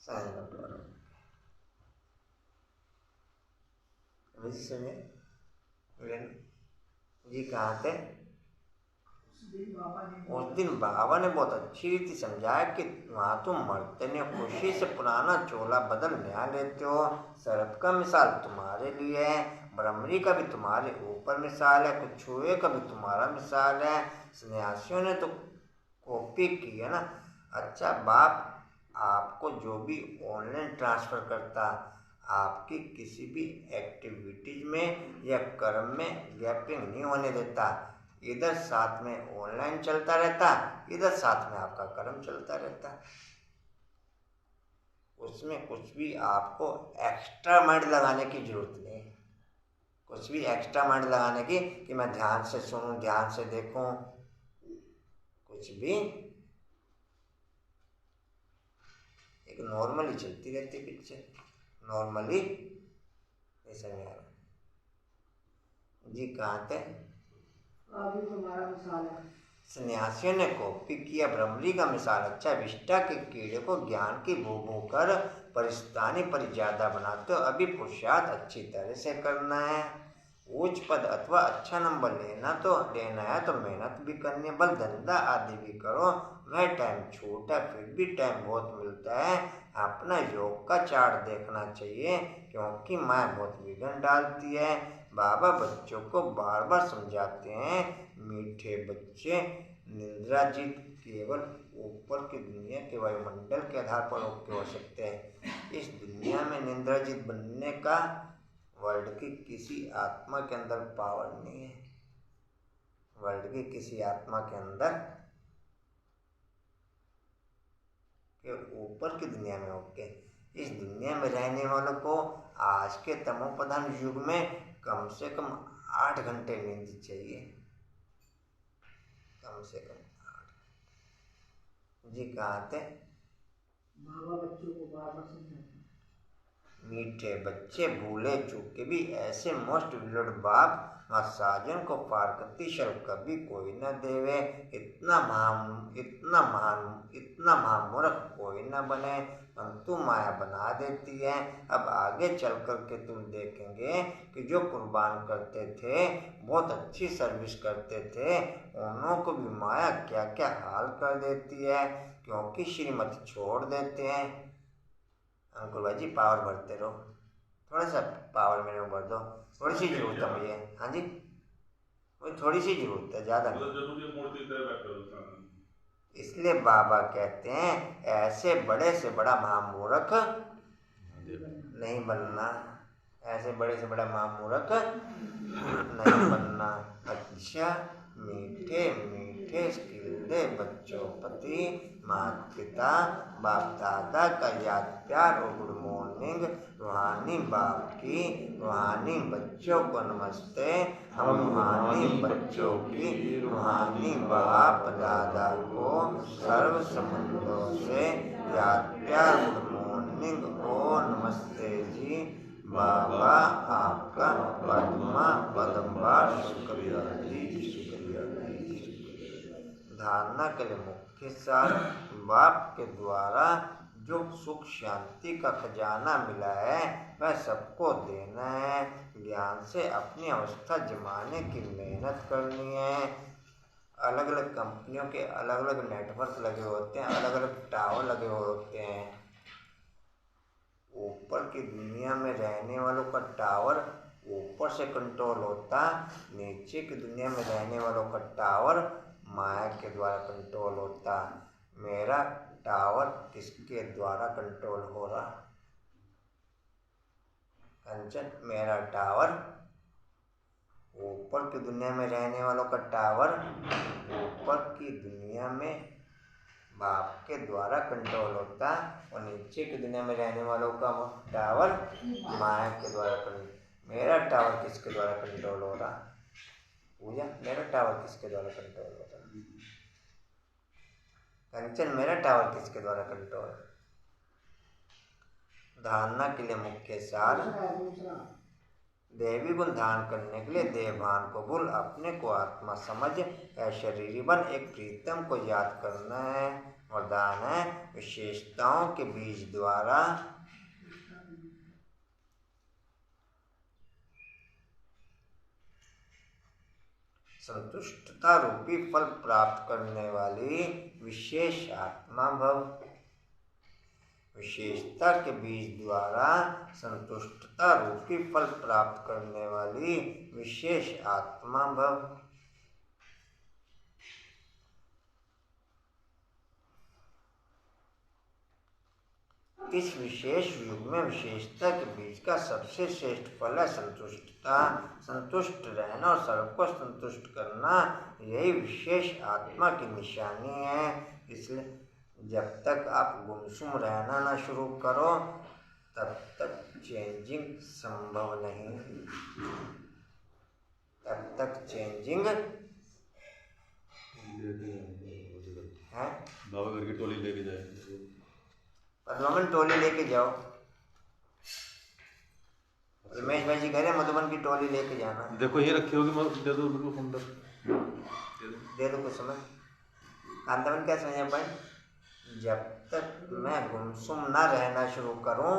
संगम पर मुझे समझे जी कहाँ थे? उस दिन बाबा ने बहुत अच्छी रीति समझाया कि वहाँ तुम मरते नहीं, खुशी से पुराना चोला बदल नया लेते हो, सर्प का मिसाल तुम्हारे लिए है, ब्रह्मरी का भी तुम्हारे ऊपर मिसाल है, कुछ छुए का भी तुम्हारा मिसाल है, सन्यासियों ने तो कॉपी की है ना। अच्छा बाप आपको जो भी ऑनलाइन ट्रांसफ़र करता, आपकी किसी भी एक्टिविटीज में या कर्म में गैपिंग नहीं होने देता, इधर साथ में ऑनलाइन चलता रहता, इधर साथ में आपका कर्म चलता रहता, उसमें कुछ भी आपको एक्स्ट्रा माइंड लगाने की जरूरत नहीं, कुछ भी एक्स्ट्रा माइंड लगाने की कि मैं ध्यान से सुनूं, ध्यान से देखूं, कुछ भी एक नॉर्मली चलती रहती पिक्चर, नॉर्मली ऐसा नहीं आ रहा जी कहाँ थे? अभी तुम्हारा मिसाल है, सन्यासियों ने कॉपी किया ब्रह्मरी का मिसाल। अच्छा विष्टा के कीड़े को ज्ञान की भू कर परिस्तानी पर ज्यादा बनाते हो, अभी पुरुषार्थ अच्छी तरह से करना है, उच्च पद अथवा अच्छा नंबर लेना है तो मेहनत भी करनी है, बल धंधा आदि भी करो, वह टाइम छोटा फिर भी टाइम बहुत मिलता है, अपना योग का चार्ट देखना चाहिए क्योंकि माया बहुत विघ्न डालती है। बाबा बच्चों को बार बार समझाते हैं, मीठे बच्चे निंद्राजीत केवल ऊपर की दुनिया के वायुमंडल के आधार पर ओके हो सकते हैं, इस दुनिया में निंद्राजीत बनने का वर्ल्ड की किसी आत्मा के अंदर पावर नहीं है, वर्ल्ड की किसी आत्मा के अंदर के ऊपर की दुनिया में ओके। इस दुनिया में रहने वालों को आज के तमोप्रधान युग में कम से कम 8 घंटे नींद चाहिए, कम से कम 8। जी कहाँ थे? बाबा बच्चों को बार बार समझाते हैं, मीठे बच्चे भूले चूके भी ऐसे मोस्ट विलर्ड बाप साजन को फारकती शर्म कभी कोई न देवे, इतना महामूर्ख कोई न बने, परंतु माया बना देती है। अब आगे चल कर के तुम देखेंगे कि जो कुर्बान करते थे, बहुत अच्छी सर्विस करते थे, उन्हों को भी माया क्या क्या हाल कर देती है क्योंकि श्रीमत छोड़ देते हैं। अंकुर भाई जी पावर भरते रहो, थोड़ा सा पावर मेरे को भर दो, थोड़ी सी जरूरत है मुझे। हाँ जी, मुझे थोड़ी सी जरूरत है, ज़्यादा नहीं। जरूरी है मूर्ति की तरह बैठे हो। इसलिए बाबा कहते हैं ऐसे बड़े से बड़ा महामूर्ख नहीं बनना, ऐसे बड़े से बड़ा महामूर्ख नहीं बनना। अच्छा, मीठे मीठे स्किल्दे बच्चों प्रति माता पिता बाप दादा का याद प्यार और गुड मॉर्निंग। रूहानी बाप की रूहानी बच्चों को नमस्ते। हम रूहानी बच्चों की रूहानी बाप दादा को सर्व संबंधों से याद प्यार गुड मॉर्निंग और नमस्ते जी। बाबा आपका पद्मा पद्मवार शुक्रिया जी, शुक्रिया जी, शुक्रिया। धारणा के लिए मुख्य सार, बाप के द्वारा जो सुख शांति का खजाना मिला है वह सबको देना है। ज्ञान से अपनी अवस्था जमाने की मेहनत करनी है। अलग अलग कंपनियों के अलग अलग नेटवर्क लगे होते हैं, अलग अलग टावर लगे होते हैं। ऊपर की दुनिया में रहने वालों का टावर ऊपर से कंट्रोल होता, नीचे की दुनिया में रहने वालों का टावर माया के द्वारा कंट्रोल होता। मेरा टावर किसके द्वारा कंट्रोल हो रहा? कंचन, मेरा टावर ऊपर की दुनिया में रहने वालों का टावर ऊपर की दुनिया में बाप के द्वारा कंट्रोल होता, और नीचे की दुनिया में रहने वालों का टावर माया के द्वारा कंट्रोल। मेरा टावर किसके द्वारा कंट्रोल हो रहा? पूजा, मेरा टावर किसके द्वारा कंट्रोल हो रहा? कंचन, मेरा टावर किसके द्वारा कंट्रोल? धारणा के लिए मुख्य सार, देवी गुण धारण करने के लिए देवभान को भूल अपने को आत्मा समझ शरीरी बन एक प्रीतम को याद करना है। वरदान है विशेषताओं के बीज द्वारा संतुष्टता रूपी फल प्राप्त करने वाली विशेष आत्मा भव। विशेषता के बीज द्वारा संतुष्टता रूपी फल प्राप्त करने वाली विशेष आत्मा भव। इस विशेष युग में विशेषता के बीज का सबसे श्रेष्ठ फल है संतुष्टता। संतुष्ट रहना और सबको संतुष्ट करना यही विशेष आत्मा की निशानी है। इसलिए जब तक आप गुमसुम रहना ना शुरू करो तब तक चेंजिंग संभव नहीं। तब तक चेंजिंग है। बाबा घर की टोली लेके जाए, मधुबन टोली लेके जाओ। रमेश भाई जी कह रहे हैं मधुबन की टोली लेके जाना। देखो ये रखी होगी, मैं दे दो बिल्कुल फोन दे दो कुछ समय। कांतावन क्या समझे भाई? जब तक मैं गुमसुम ना रहना शुरू करूं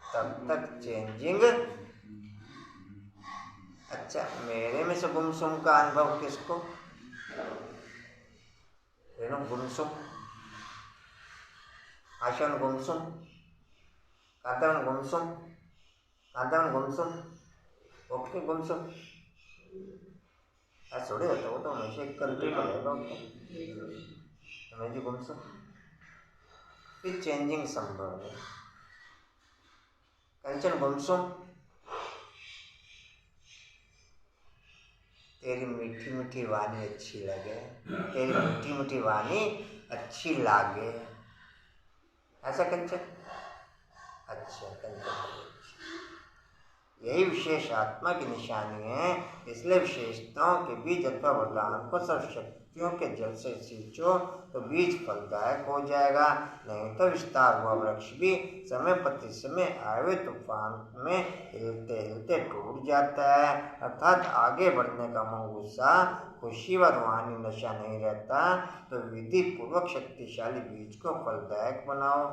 तब तक चेंजिंग। अच्छा, मेरे में से गुमसुम का अनुभव किसको? गुमसुम, आशन गुमसुम, कांतावन गुमसुम, कांतावन गुमसुम, ओके गुमसुम। ऐसा थोड़ी होता, वो तो हमेशा एक कंट्री का रहेगा। जी गुमसुम, फिर चेंजिंग संभव है। कंचन गुमसुम, तेरी मीठी मीठी वाणी अच्छी लगे, तेरी मीठी मीठी वाणी अच्छी लागे। ऐसा कंचन? अच्छा कंचन, यही विशेष आत्मा की निशानी है। इसलिए विशेषताओं के बीज अथवा वरदान को सब शक्तियों के जल से सींचो तो बीज फलदायक हो जाएगा। नहीं तो विस्तार हुआ वृक्ष भी समय प्रति समय आए हुए तूफान में हिलते हिलते टूट जाता है। अर्थात आगे बढ़ने का मन गुस्सा खुशी व रूहानी नशा नहीं रहता। तो विधि पूर्वक शक्तिशाली बीज को फलदायक बनाओ।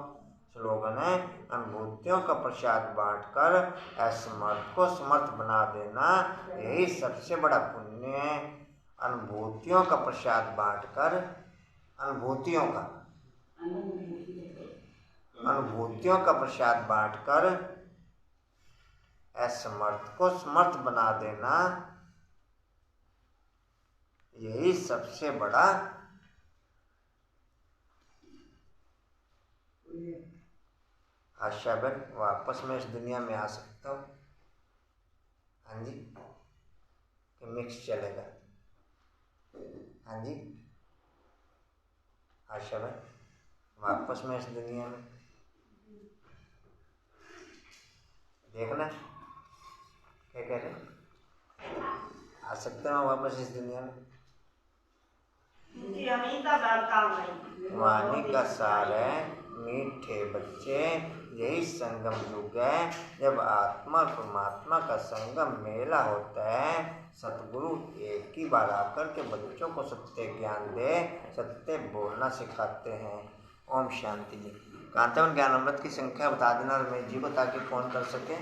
स्लोगन है अनुभूतियों का प्रसाद बांटकर असमर्थ को समर्थ बना देना, यही सबसे बड़ा पुण्य है। अनुभूतियों का प्रसाद बांटकर, अनुभूतियों का अनुभूतियों का प्रसाद बांटकर असमर्थ को समर्थ बना देना, यही सबसे बड़ा आशा बन वापस मैं इस दुनिया में आ सकता हूँ। हाँ जी, कि मिक्स चलेगा? हाँ जी आशा बन, वापस मैं इस दुनिया में देखना क्या कह रहे हैं? आ सकता हूँ वापस इस दुनिया में? वाणी का सार है मीठे बच्चे, यही संगम युग है जब आत्मा और परमात्मा का संगम मेला होता है। सतगुरु एक ही बार आकर के बच्चों को सत्य ज्ञान दे, सत्य बोलना सिखाते हैं। ओम शांति जी। कांतावन ज्ञान अमृत की संख्या बता देना रमेश जी को, ताकि फोन कर सके।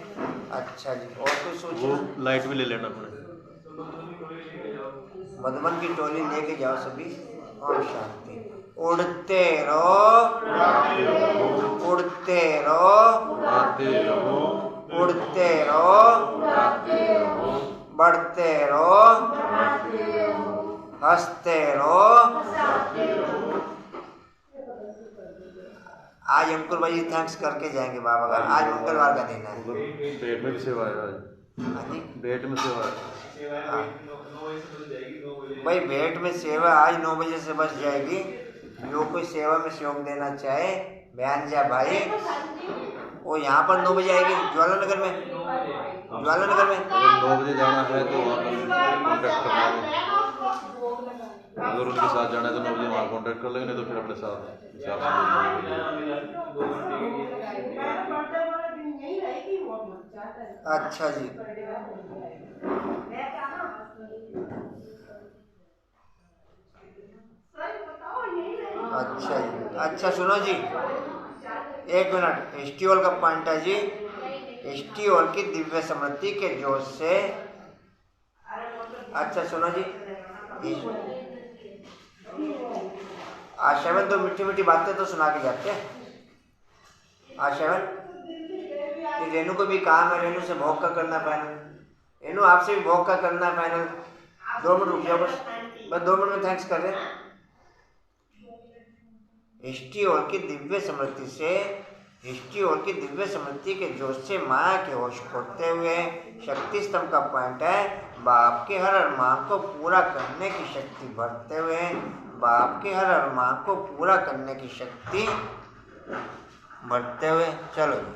अच्छा जी, और कोई सूचना? वो लाइट भी ले लेना पड़े। मधुबन की टोली लेके जाओ सभी। ओम शांति। उड़ते रहो, उड़ते रहो, उड़ते रहो, बढ़ते रहो, हंसते रहो। आज अंकुर भाई थैंक्स करके जाएंगे बाबा का, आज मंगलवार का दिन है। पेट में भी सेवा है आज। हाँ जी, पेट में सेवा है भाई भेंट में सेवा आज 9 बजे से बच जाएगी। जो कोई सेवा में सहयोग देना चाहे बयान जा भाई, वो यहाँ पर 9 बजे आएगी ज्वाला नगर में। ज्वाला नगर में अगर 9 बजे जाना है तो वहाँ कॉन्टैक्ट कर लेंगे। अगर उनके साथ जाना है तो 9 बजे वहाँ कॉन्टैक्ट कर लेंगे, नहीं तो फिर अपने साथ अच्छा जी। अच्छा जी, अच्छा सुनो जी, 1 मिनट। एस्टियोल का पॉइंट है जी, एस्टियोल की दिव्य स्मृति के जोश से। अच्छा सुनो जी, आशावन तो मीठी मीठी बातें तो सुना के जाते हैं। आशावन, रेनू को भी काम है, रेनू से भोग का करना फाइनल। रेनू आपसे भी भोग का करना फाइनल। 2 मिनट रुक जाओ बस 2 मिनट में थैंक्स कर रहे हैं। हिस्ट्री और की दिव्य स्मृति से, हिस्ट्री और की दिव्य स्मृति के जोश से माया के होश खोते हुए शक्ति स्तंभ का पॉइंट है। बाप के हर अरमान को पूरा करने की शक्ति भरते हुए, बाप के हर अरमान को पूरा करने की शक्ति भरते हुए। चलो जी,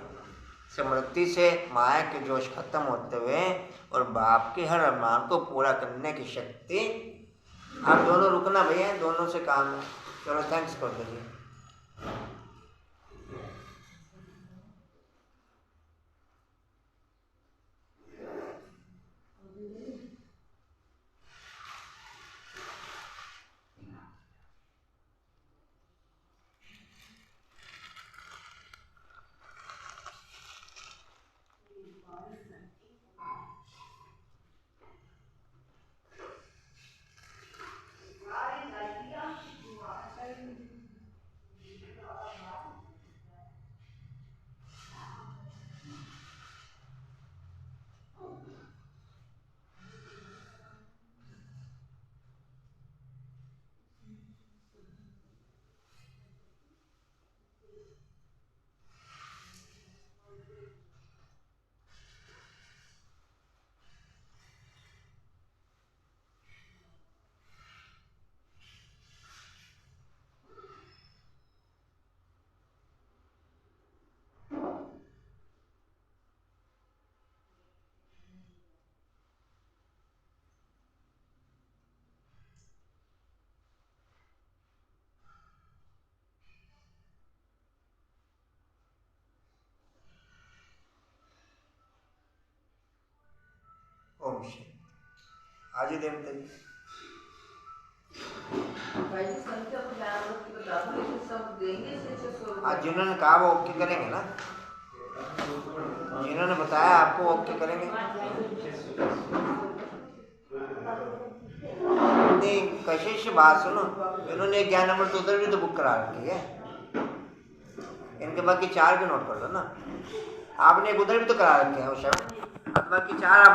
स्मृति से माया के जोश खत्म होते हुए और बाप के हर अरमान को पूरा करने की शक्ति। आप दोनों रुकना भैया, दोनों से काम है। चलो थैंक्स कर दो जी। ओम शांति। आज ही देवते आज जिन्होंने कहा वो ओके करेंगे ना, जिन्होंने बताया आपको ओके करेंगे। नहीं कशिश बात सुनो, इन्होंने ज्ञान अमृत उधर भी तो बुक करा रखी है। इनके बाकी 4 के नोट कर लो ना। आपने एक उधर भी तो करा रखे हैं उस बाकी 4 आप